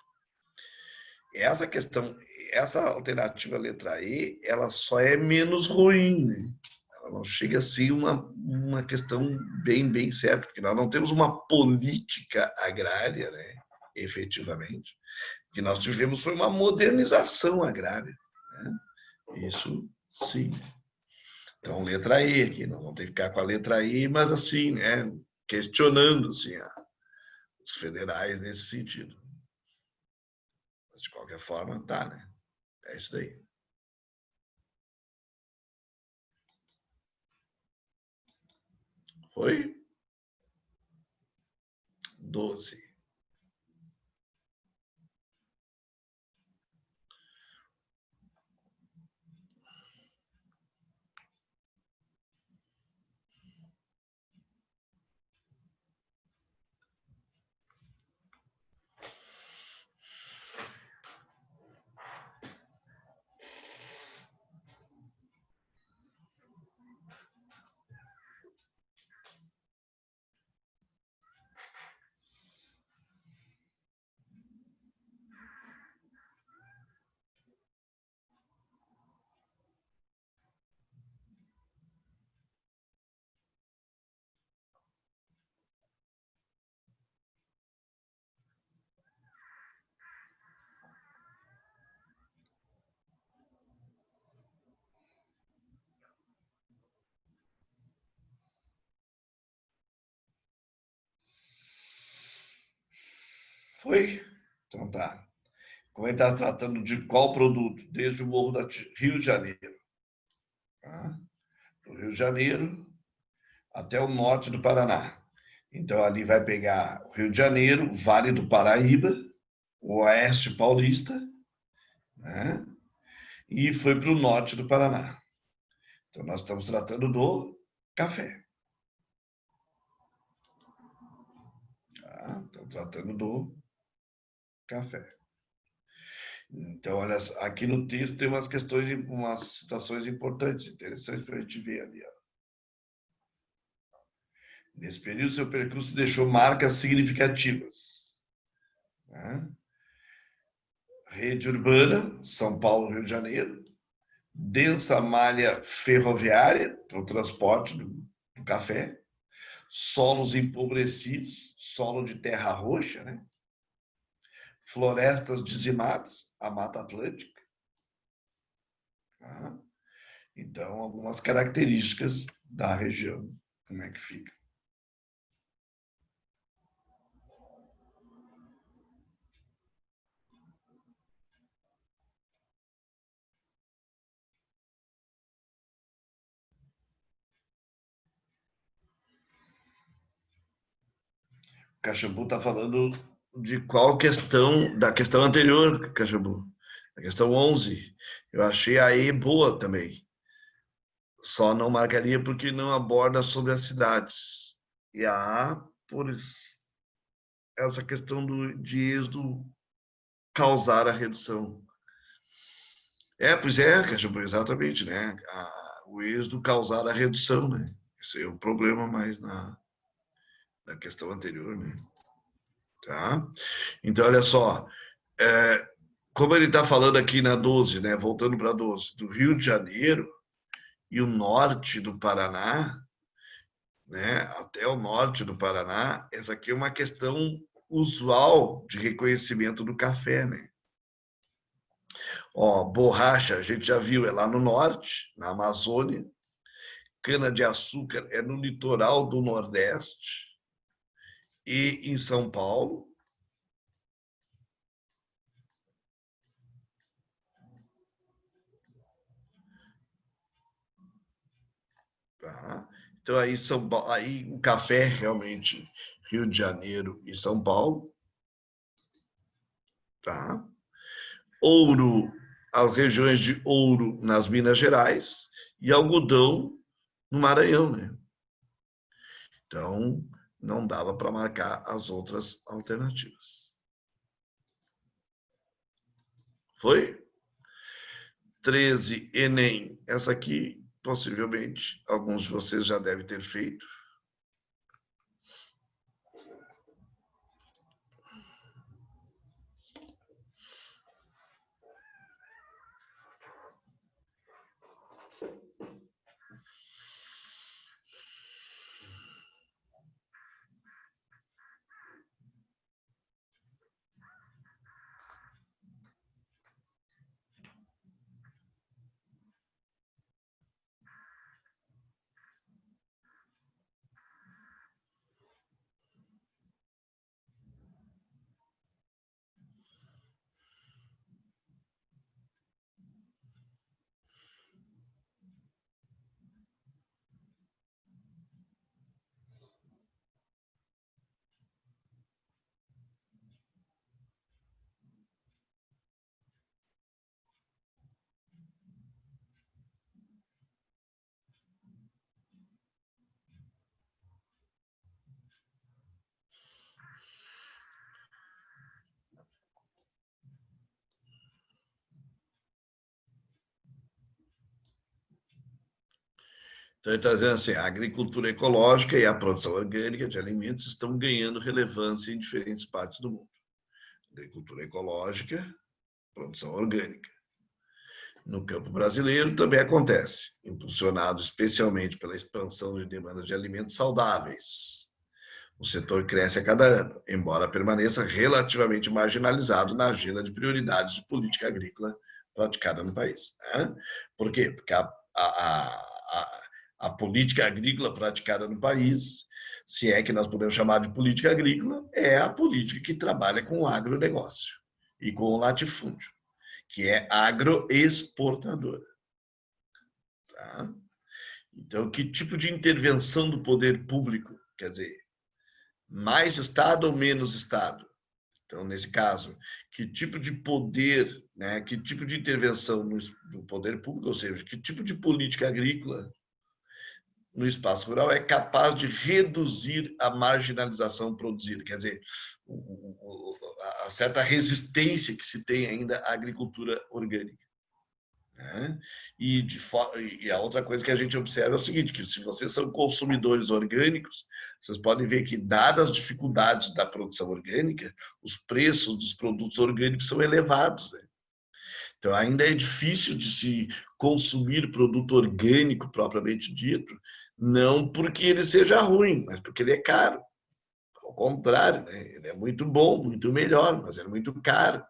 Essa questão, essa alternativa letra E, ela só é menos ruim, né? Ela não chega a ser uma questão bem certa, porque nós não temos uma política agrária, né, efetivamente. O que nós tivemos foi uma modernização agrária, né? Isso, sim. Então, letra E aqui, nós vamos ter que ficar com a letra E, mas assim, né, questionando assim, os federais nesse sentido. Mas, de qualquer forma, tá, né? É isso daí. Foi 12. Foi? Então tá. Como ele está tratando de qual produto? Desde o Morro do Rio de Janeiro. Tá? Do Rio de Janeiro até o norte do Paraná. Então, ali vai pegar o Rio de Janeiro, Vale do Paraíba, o Oeste Paulista, né? E foi para o norte do Paraná. Então, nós estamos tratando do café. Tá? Estamos tratando do café. Então, olha, aqui no texto tem umas questões, umas citações importantes, interessantes para a gente ver ali. Ó. Nesse período, seu percurso deixou marcas significativas. Né? Rede urbana, São Paulo, Rio de Janeiro. Densa malha ferroviária para o transporte do café. Solos empobrecidos, solo de terra roxa, né? Florestas dizimadas, a Mata Atlântica. Tá? Então, algumas características da região, como é que fica. O Caxambu está falando de qual questão, da questão anterior, Caxambu, a questão 11. Eu achei a E boa também. Só não marcaria porque não aborda sobre as cidades. E a A, por essa questão de êxodo causar a redução. Pois é, Caxambu, exatamente, né? O êxodo causar a redução, né? Esse é o problema mais na questão anterior, né? Tá? Então, olha só, como ele está falando aqui na 12, né? Voltando para a 12, do Rio de Janeiro e o norte do Paraná, né? Até o norte do Paraná, essa aqui é uma questão usual de reconhecimento do café, né? Ó, borracha, a gente já viu, é lá no norte, na Amazônia. Cana-de-açúcar é no litoral do Nordeste e em São Paulo. Tá? Então, aí o café, realmente, Rio de Janeiro e São Paulo. Tá? Ouro, as regiões de ouro nas Minas Gerais e algodão no Maranhão, né? Então, não dava para marcar as outras alternativas. Foi? 13, Enem. Essa aqui, possivelmente, alguns de vocês já devem ter feito. Então, ele está dizendo assim, a agricultura ecológica e a produção orgânica de alimentos estão ganhando relevância em diferentes partes do mundo. Agricultura ecológica, produção orgânica. No campo brasileiro também acontece, impulsionado especialmente pela expansão de demandas de alimentos saudáveis. O setor cresce a cada ano, embora permaneça relativamente marginalizado na agenda de prioridades de política agrícola praticada no país. Né? Por quê? Porque a política agrícola praticada no país, se é que nós podemos chamar de política agrícola, é a política que trabalha com o agronegócio e com o latifúndio, que é agroexportadora. Tá? Então, que tipo de intervenção do poder público, quer dizer, mais Estado ou menos Estado? Então, nesse caso, que tipo de poder, né, que tipo de intervenção no poder público, ou seja, que tipo de política agrícola no espaço rural é capaz de reduzir a marginalização produzida, quer dizer, a certa resistência que se tem ainda à agricultura orgânica. Né? E a outra coisa que a gente observa é o seguinte, que se vocês são consumidores orgânicos, vocês podem ver que, dadas as dificuldades da produção orgânica, os preços dos produtos orgânicos são elevados. Né? Então, ainda é difícil de se consumir produto orgânico, propriamente dito, não porque ele seja ruim, mas porque ele é caro. Ao contrário, né? Ele é muito bom, muito melhor, mas é muito caro.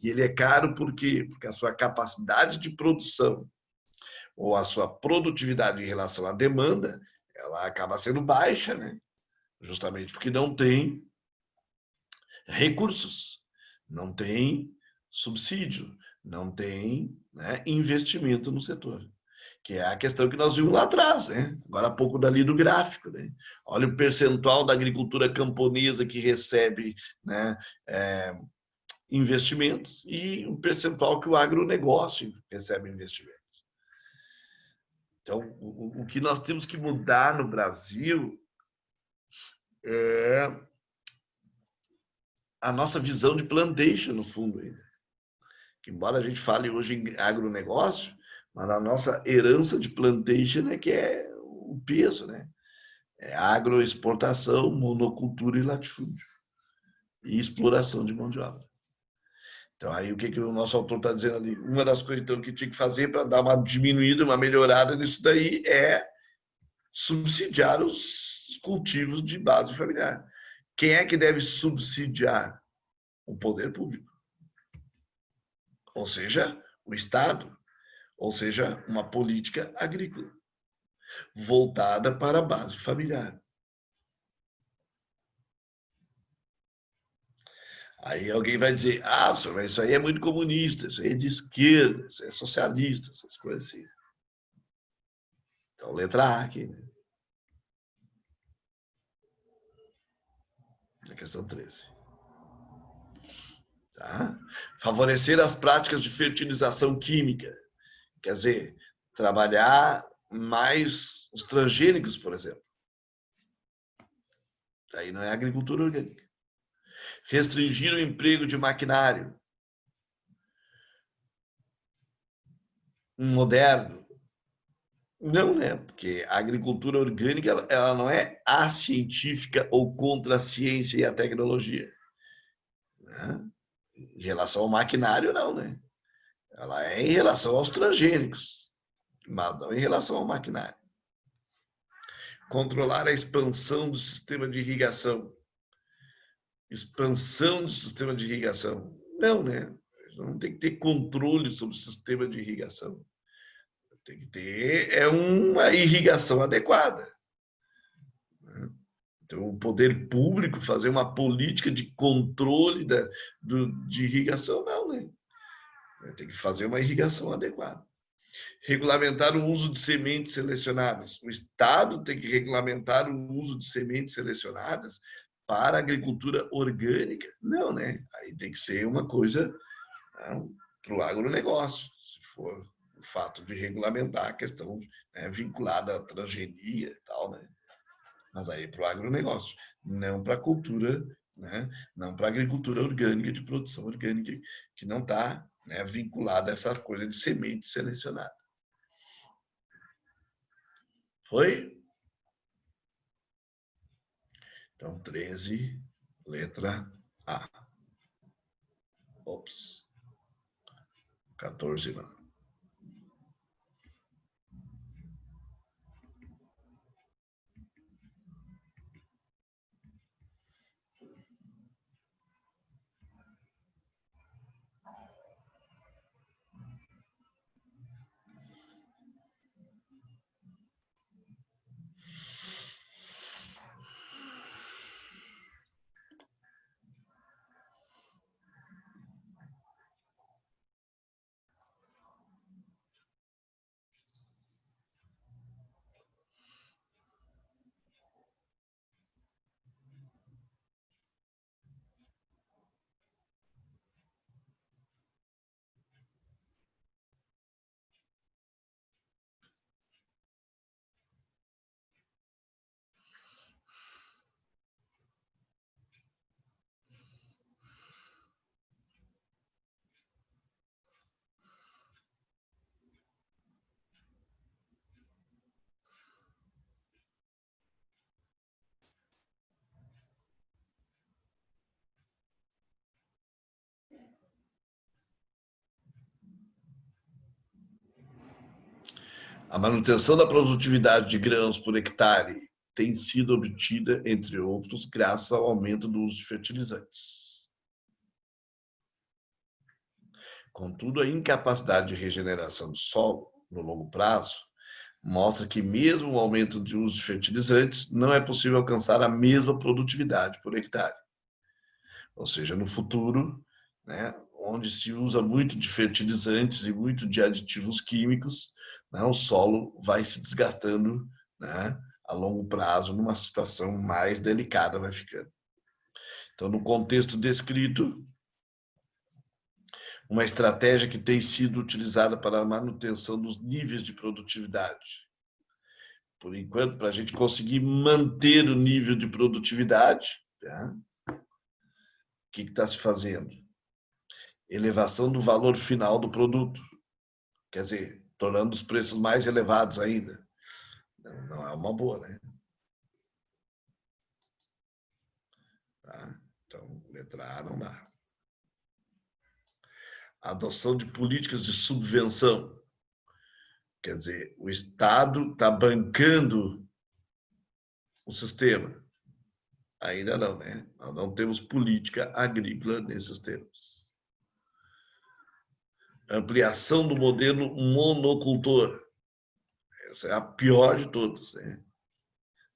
E ele é caro por quê? Porque a sua capacidade de produção ou a sua produtividade em relação à demanda, ela acaba sendo baixa, né? Justamente porque não tem recursos, não tem subsídio, não tem, né, investimento no setor. Que é a questão que nós vimos lá atrás, né? Agora há pouco dali do gráfico, né? Olha o percentual da agricultura camponesa que recebe, né, investimentos e o percentual que o agronegócio recebe investimentos. Então, o que nós temos que mudar no Brasil é a nossa visão de plantation, no fundo. Que, embora a gente fale hoje em agronegócio, mas a nossa herança de plantation é que é o peso, né? É agroexportação, monocultura e latifúndio. E exploração de mão de obra. Então, aí o que o nosso autor está dizendo ali? Uma das coisas então, que tinha que fazer para dar uma diminuída, uma melhorada nisso daí é subsidiar os cultivos de base familiar. Quem é que deve subsidiar? O poder público. Ou seja, o Estado. Ou seja, uma política agrícola voltada para a base familiar. Aí alguém vai dizer, senhor, isso aí é muito comunista, isso aí é de esquerda, isso aí é socialista, essas coisas assim. Então, letra A aqui. Né? Na questão 13. Tá? Favorecer as práticas de fertilização química. Quer dizer, trabalhar mais os transgênicos, por exemplo. Aí não é agricultura orgânica. Restringir o emprego de maquinário moderno. Não, né? Porque a agricultura orgânica ela não é acientífica ou contra a ciência e a tecnologia. Né? Em relação ao maquinário, não, né? Ela é em relação aos transgênicos, mas não em relação ao maquinário. Controlar a expansão do sistema de irrigação. Expansão do sistema de irrigação. Não, né? Não tem que ter controle sobre o sistema de irrigação. Tem que ter uma irrigação adequada. Então, o poder público fazer uma política de controle de irrigação, não, né? Tem que fazer uma irrigação adequada. Regulamentar o uso de sementes selecionadas. O Estado tem que regulamentar o uso de sementes selecionadas para a agricultura orgânica? Não, né? Aí tem que ser uma coisa para o agronegócio, se for o fato de regulamentar a questão, né, vinculada à transgenia e tal, né? Mas aí para o agronegócio, não para a cultura, né? Não para a agricultura orgânica, de produção orgânica, que não está, né, vinculada a essa coisa de semente selecionada. Foi? Então, 13, letra A. Ops. 14 não. A manutenção da produtividade de grãos por hectare tem sido obtida, entre outros, graças ao aumento do uso de fertilizantes. Contudo, a incapacidade de regeneração do solo no longo prazo, mostra que mesmo o aumento de uso de fertilizantes, não é possível alcançar a mesma produtividade por hectare. Ou seja, no futuro, né, onde se usa muito de fertilizantes e muito de aditivos químicos, né, o solo vai se desgastando, né, a longo prazo, numa situação mais delicada vai ficando. Então, no contexto descrito, uma estratégia que tem sido utilizada para a manutenção dos níveis de produtividade. Por enquanto, para a gente conseguir manter o nível de produtividade, tá? O que está se fazendo? Elevação do valor final do produto. Quer dizer, tornando os preços mais elevados ainda. Não é uma boa, né? Tá? Então, letra A não dá. Adoção de políticas de subvenção. Quer dizer, o Estado está bancando o sistema. Ainda não, né? Nós não temos política agrícola nesses termos. Ampliação do modelo monocultor. Essa é a pior de todas, né?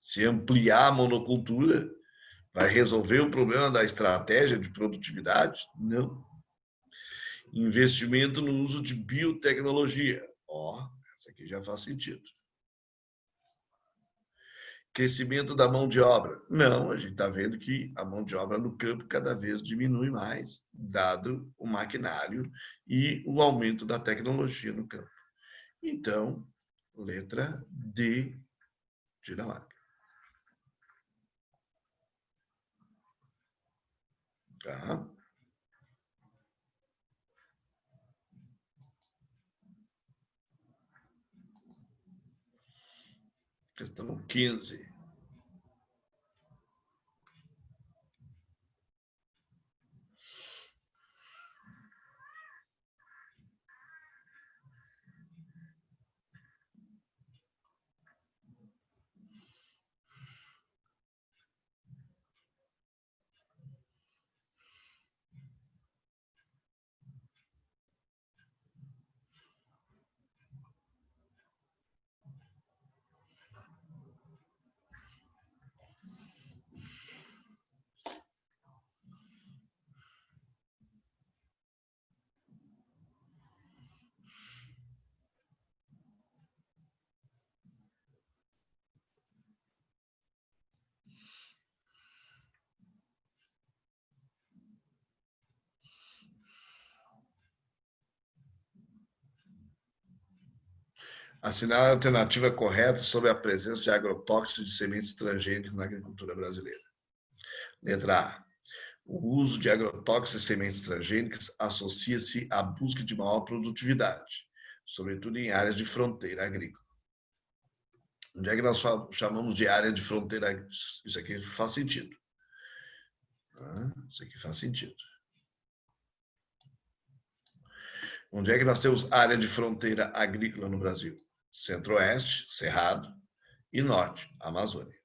Se ampliar a monocultura, vai resolver o problema da estratégia de produtividade? Não. Investimento no uso de biotecnologia. Essa aqui já faz sentido. Crescimento da mão de obra. Não, a gente está vendo que a mão de obra no campo cada vez diminui mais, dado o maquinário e o aumento da tecnologia no campo. Então, letra D, Dinamarca. Tá? Questão 15. Assinar a alternativa correta sobre a presença de agrotóxicos de sementes transgênicas na agricultura brasileira. Letra A. O uso de agrotóxicos e sementes transgênicas associa-se à busca de maior produtividade, sobretudo em áreas de fronteira agrícola. Onde é que nós chamamos de área de fronteira? Isso aqui faz sentido. Isso aqui faz sentido. Onde é que nós temos área de fronteira agrícola no Brasil? Centro-Oeste, Cerrado, e Norte, Amazônia.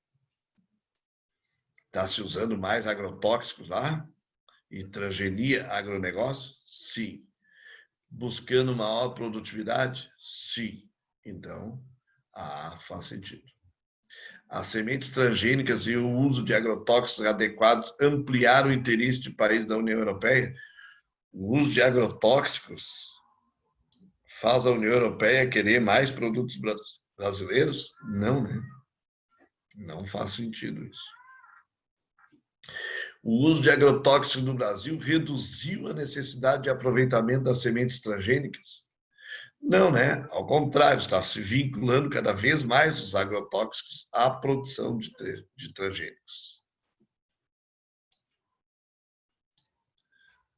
Está se usando mais agrotóxicos lá? E transgenia agronegócio? Sim. Buscando maior produtividade? Sim. Então, faz sentido. As sementes transgênicas e o uso de agrotóxicos adequados ampliaram o interesse de países da União Europeia. O uso de agrotóxicos faz a União Europeia querer mais produtos brasileiros? Não, né? Não faz sentido isso. O uso de agrotóxicos no Brasil reduziu a necessidade de aproveitamento das sementes transgênicas? Não, né? Ao contrário, está se vinculando cada vez mais os agrotóxicos à produção de transgênicos.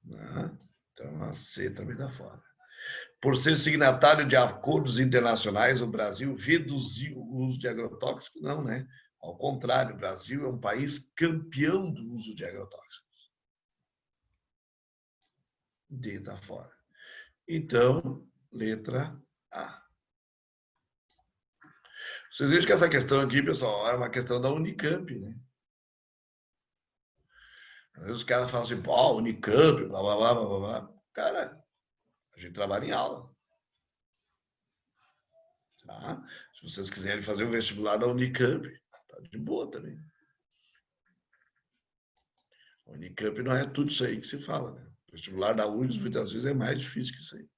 Então, a C também dá fora. Por ser signatário de acordos internacionais, o Brasil reduziu o uso de agrotóxicos? Não, né? Ao contrário, o Brasil é um país campeão do uso de agrotóxicos. D está fora. Então, letra A. Vocês vejam que essa questão aqui, pessoal, é uma questão da Unicamp, né? Às vezes os caras falam assim, pô, Unicamp, blá, blá, blá, blá, blá. Cara, a gente trabalha em aula. Tá? Se vocês quiserem fazer o vestibular da Unicamp, tá de boa também. A Unicamp não é tudo isso aí que se fala, né? O vestibular da URGS muitas vezes é mais difícil que isso aí.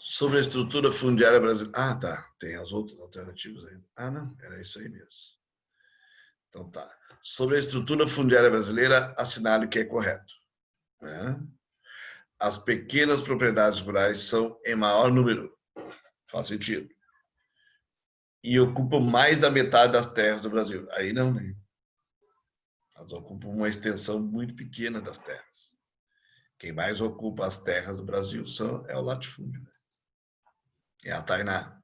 Sobre a estrutura fundiária brasileira. Ah, tá. Tem as outras alternativas aí. Ah, não. Era isso aí mesmo. Então tá. Sobre a estrutura fundiária brasileira, assinale que é correto. Né? As pequenas propriedades rurais são em maior número. Faz sentido. E ocupam mais da metade das terras do Brasil. Aí não, né? Elas ocupam uma extensão muito pequena das terras. Quem mais ocupa as terras do Brasil é o latifúndio. Né? É a Tainá,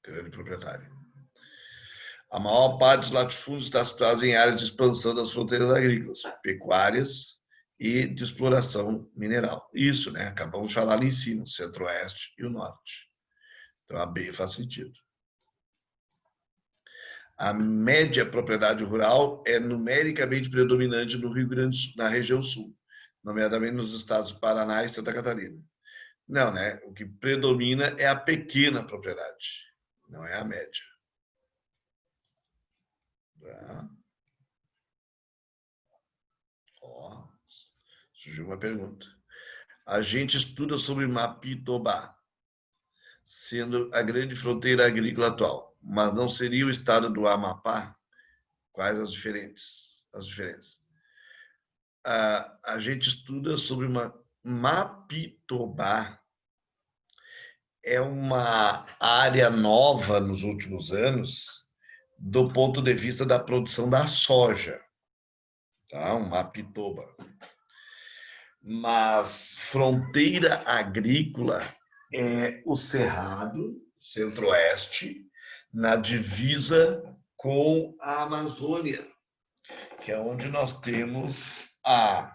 grande proprietário. A maior parte dos latifúndios está situada em áreas de expansão das fronteiras agrícolas, pecuárias e de exploração mineral. Isso, né? Acabamos de falar ali em cima, o centro-oeste e o norte. Então, a B faz sentido. A média propriedade rural é numericamente predominante no Rio Grande do Sul, na região sul, nomeadamente nos estados do Paraná e Santa Catarina. Não, né? O que predomina é a pequena propriedade, não é a média. Tá? Ó, surgiu uma pergunta. A gente estuda sobre Mapitobá, sendo a grande fronteira agrícola atual, mas não seria o estado do Amapá? Quais as diferenças? A gente estuda sobre Mapitobá, é uma área nova nos últimos anos do ponto de vista da produção da soja, tá? Um Mapitoba. Mas fronteira agrícola é o Cerrado, Centro-Oeste, na divisa com a Amazônia, que é onde nós temos a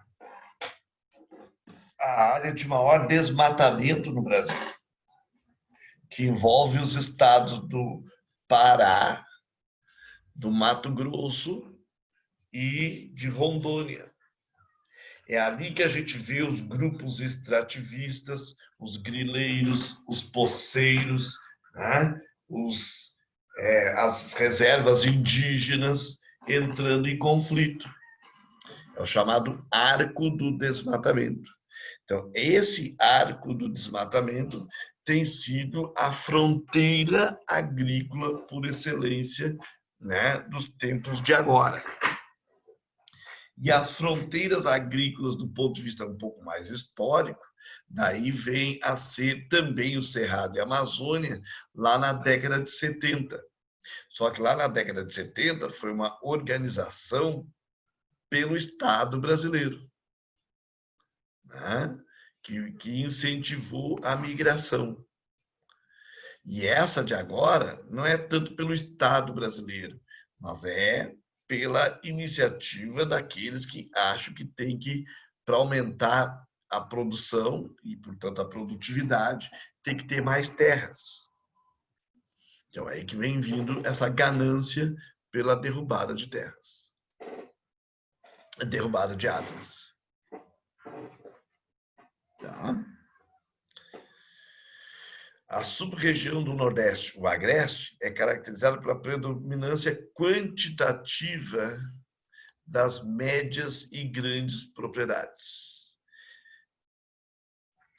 área de maior desmatamento no Brasil, que envolve os estados do Pará, do Mato Grosso e de Rondônia. É ali que a gente vê os grupos extrativistas, os grileiros, os poceiros, né? As reservas indígenas entrando em conflito. É o chamado arco do desmatamento. Então, esse arco do desmatamento tem sido a fronteira agrícola por excelência, né, dos tempos de agora. E as fronteiras agrícolas, do ponto de vista um pouco mais histórico, daí vem a ser também o Cerrado e a Amazônia, lá na década de 70. Só que lá na década de 70 foi uma organização pelo Estado brasileiro, né? que incentivou a migração. E essa de agora não é tanto pelo Estado brasileiro, mas é pela iniciativa daqueles que acham que tem que, para aumentar a produção e, portanto, a produtividade, tem que ter mais terras. Então, é aí que vem vindo essa ganância pela derrubada de terras, derrubada de árvores. Tá? A sub-região do Nordeste, o Agreste, é caracterizada pela predominância quantitativa das médias e grandes propriedades.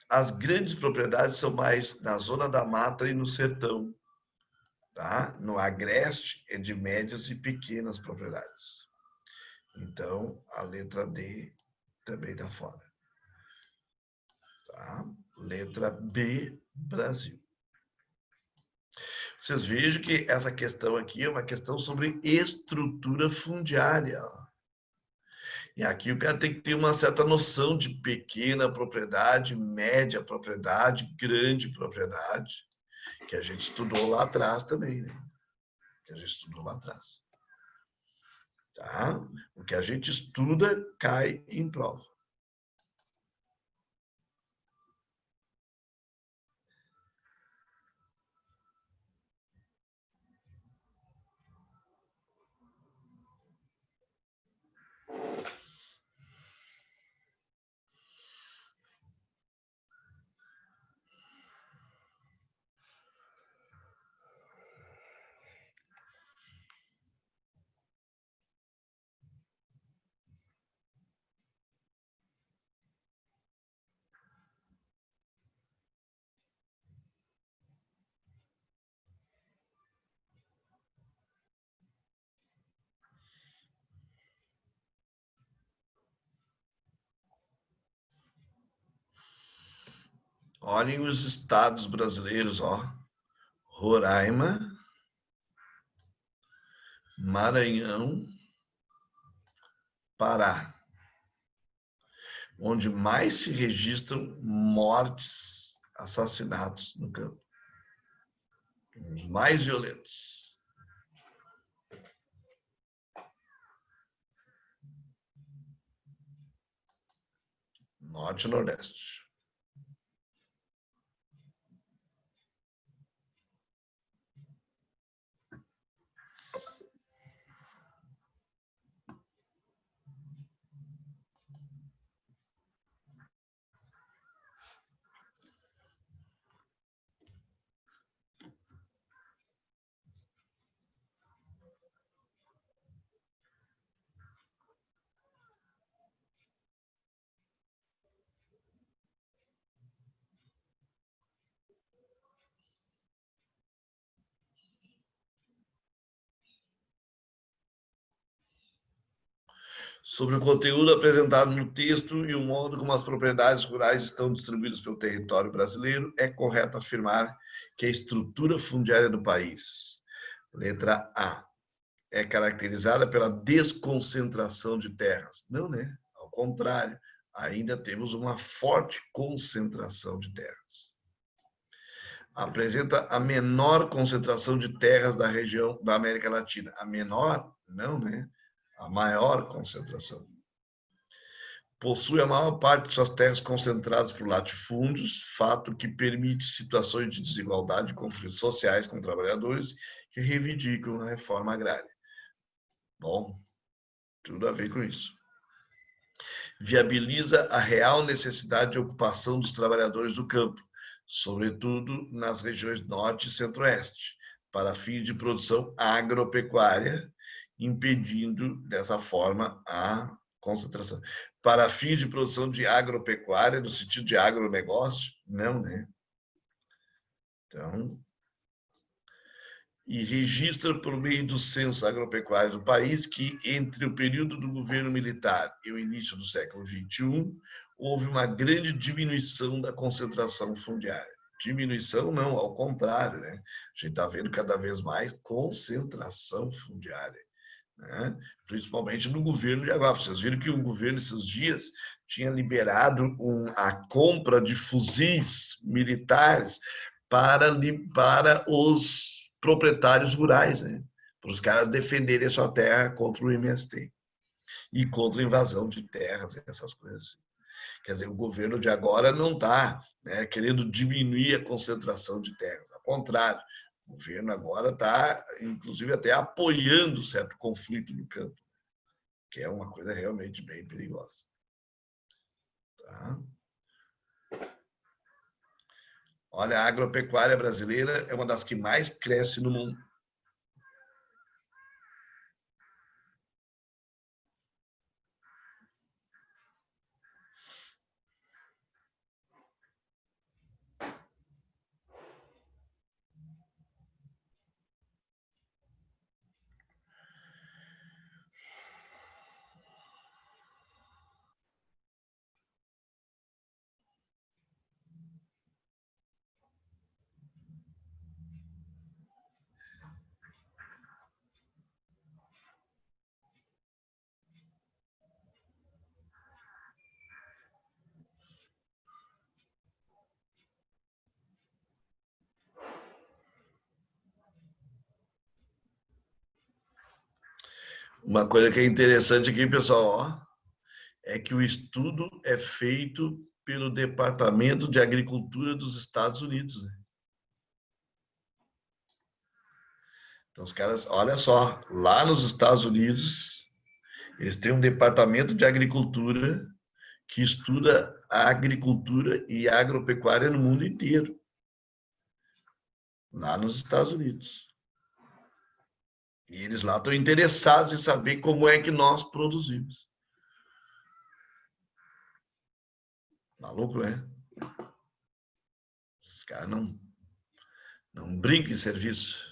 as grandes propriedades são mais na zona da mata e no sertão. Tá? No agreste é de médias e pequenas propriedades. Então, a letra D também está fora. Tá? Letra B, Brasil. Vocês vejam que essa questão aqui é uma questão sobre estrutura fundiária. E aqui o cara tem que ter uma certa noção de pequena propriedade, média propriedade, grande propriedade, que a gente estudou lá atrás também, né? Que a gente estudou lá atrás. Tá? O que a gente estuda cai em prova. Olhem os estados brasileiros, ó. Roraima, Maranhão, Pará, onde mais se registram mortes, assassinatos no campo. Os mais violentos. Norte e Nordeste. Sobre o conteúdo apresentado no texto e o modo como as propriedades rurais estão distribuídas pelo território brasileiro, é correto afirmar que a estrutura fundiária do país, letra A, é caracterizada pela desconcentração de terras. Não, né? Ao contrário, ainda temos uma forte concentração de terras. Apresenta a menor concentração de terras da região da América Latina. A menor? Não, né? A maior concentração. Possui a maior parte de suas terras concentradas por latifúndios, fato que permite situações de desigualdade e conflitos sociais com trabalhadores que reivindicam a reforma agrária. Bom, tudo a ver com isso. Viabiliza a real necessidade de ocupação dos trabalhadores do campo, sobretudo nas regiões norte e centro-oeste, para fins de produção agropecuária, impedindo, dessa forma, a concentração. Para fins de produção de agropecuária, no sentido de agronegócio, não, né? Então, e registra por meio do censo agropecuário do país que, entre o período do governo militar e o início do século XXI, houve uma grande diminuição da concentração fundiária. Diminuição não, ao contrário, né? A gente está vendo cada vez mais concentração fundiária, né? Principalmente no governo de agora. Vocês viram que o governo, esses dias, tinha liberado a compra de fuzis militares para os proprietários rurais, né? Para os caras defenderem a sua terra contra o MST e contra a invasão de terras, essas coisas. Quer dizer, o governo de agora não está, né, querendo diminuir a concentração de terras. Ao contrário, o governo agora está, inclusive, até apoiando certo conflito no campo, que é uma coisa realmente bem perigosa. Tá? Olha, a agropecuária brasileira é uma das que mais cresce no mundo. Uma coisa que é interessante aqui, pessoal, ó, é que o estudo é feito pelo Departamento de Agricultura dos Estados Unidos, né? Então, os caras, olha só, lá nos Estados Unidos, eles têm um departamento de agricultura que estuda a agricultura e a agropecuária no mundo inteiro, lá nos Estados Unidos. E eles lá estão interessados em saber como é que nós produzimos. Maluco, né? Os caras não brincam em serviço.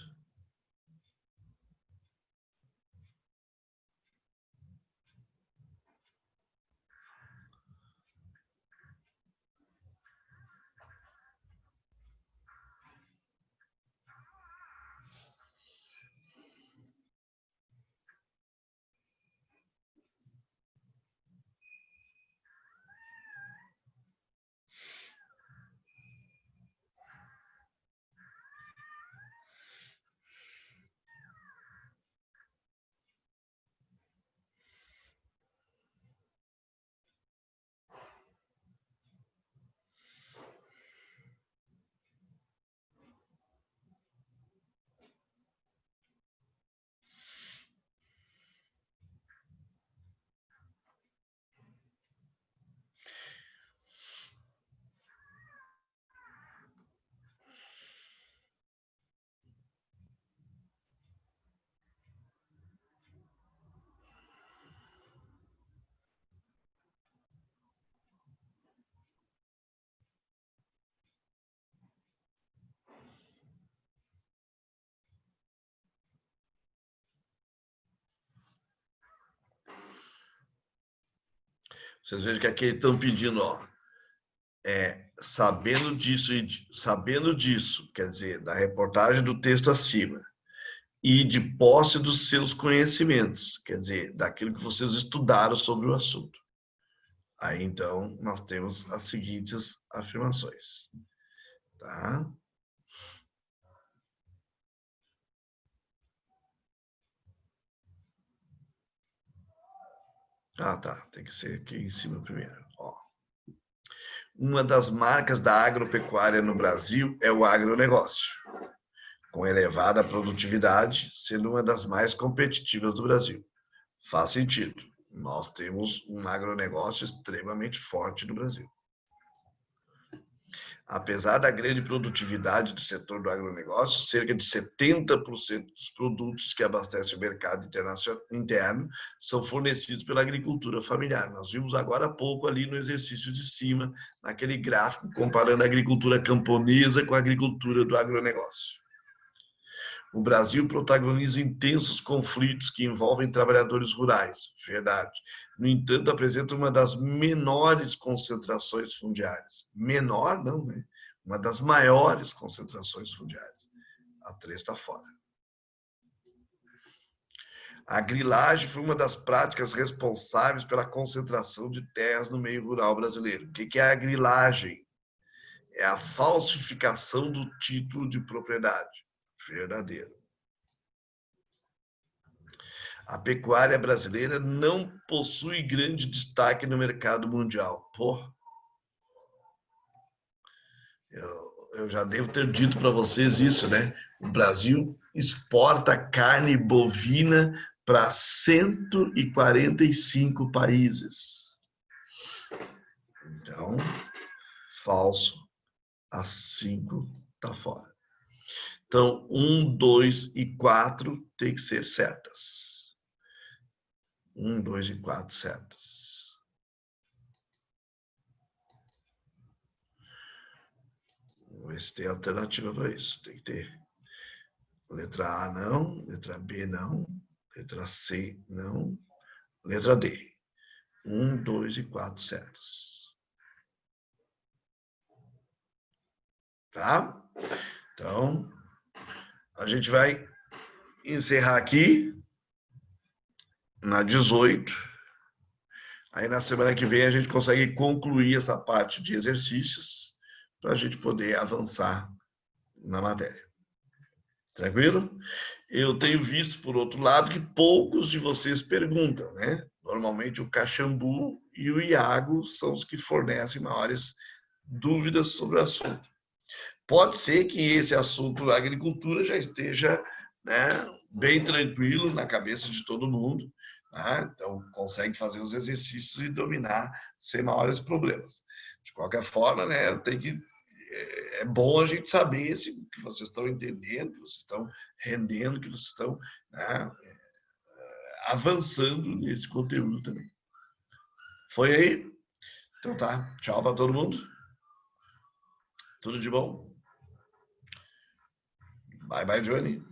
Vocês vejam que aqui estão pedindo, ó, sabendo disso, quer dizer, da reportagem do texto acima, e de posse dos seus conhecimentos, quer dizer, daquilo que vocês estudaram sobre o assunto. Aí, então, nós temos as seguintes afirmações, tá? Ah, tá, tem que ser aqui em cima primeiro, ó. Uma das marcas da agropecuária no Brasil é o agronegócio, com elevada produtividade, sendo uma das mais competitivas do Brasil. Faz sentido. Nós temos um agronegócio extremamente forte no Brasil. Apesar da grande produtividade do setor do agronegócio, cerca de 70% dos produtos que abastecem o mercado interno são fornecidos pela agricultura familiar. Nós vimos agora há pouco ali no exercício de cima, naquele gráfico, comparando a agricultura camponesa com a agricultura do agronegócio. O Brasil protagoniza intensos conflitos que envolvem trabalhadores rurais, verdade. No entanto, apresenta uma das menores concentrações fundiárias. Menor, não, né? Uma das maiores concentrações fundiárias. A 3 está fora. A grilagem foi uma das práticas responsáveis pela concentração de terras no meio rural brasileiro. O que é a grilagem? É a falsificação do título de propriedade. Verdadeiro. A pecuária brasileira não possui grande destaque no mercado mundial. Pô, eu já devo ter dito para vocês isso, né? O Brasil exporta carne bovina para 145 países. Então, falso. A 5 está fora. Então, 1, 2 e 4 tem que ser certas. 1, 2 e 4 certas. Vamos ver se tem alternativa para isso. Tem que ter. Letra A não, letra B não, letra C não, letra D. 1, 2 e 4 certas. Tá? Então, a gente vai encerrar aqui na 18. Aí na semana que vem a gente consegue concluir essa parte de exercícios para a gente poder avançar na matéria. Tranquilo? eu tenho visto, por outro lado, que poucos de vocês perguntam, né? Normalmente o Caxambu e o Iago são os que fornecem maiores dúvidas sobre o assunto. Pode ser que esse assunto da agricultura já esteja, né, bem tranquilo na cabeça de todo mundo, né? Então consegue fazer os exercícios e dominar sem maiores problemas. De qualquer forma, né, é bom a gente saber que vocês estão entendendo, que vocês estão rendendo, que vocês estão, né, avançando nesse conteúdo também. Foi aí? Então tá. Tchau para todo mundo. Tudo de bom. Bye, bye, Johnny.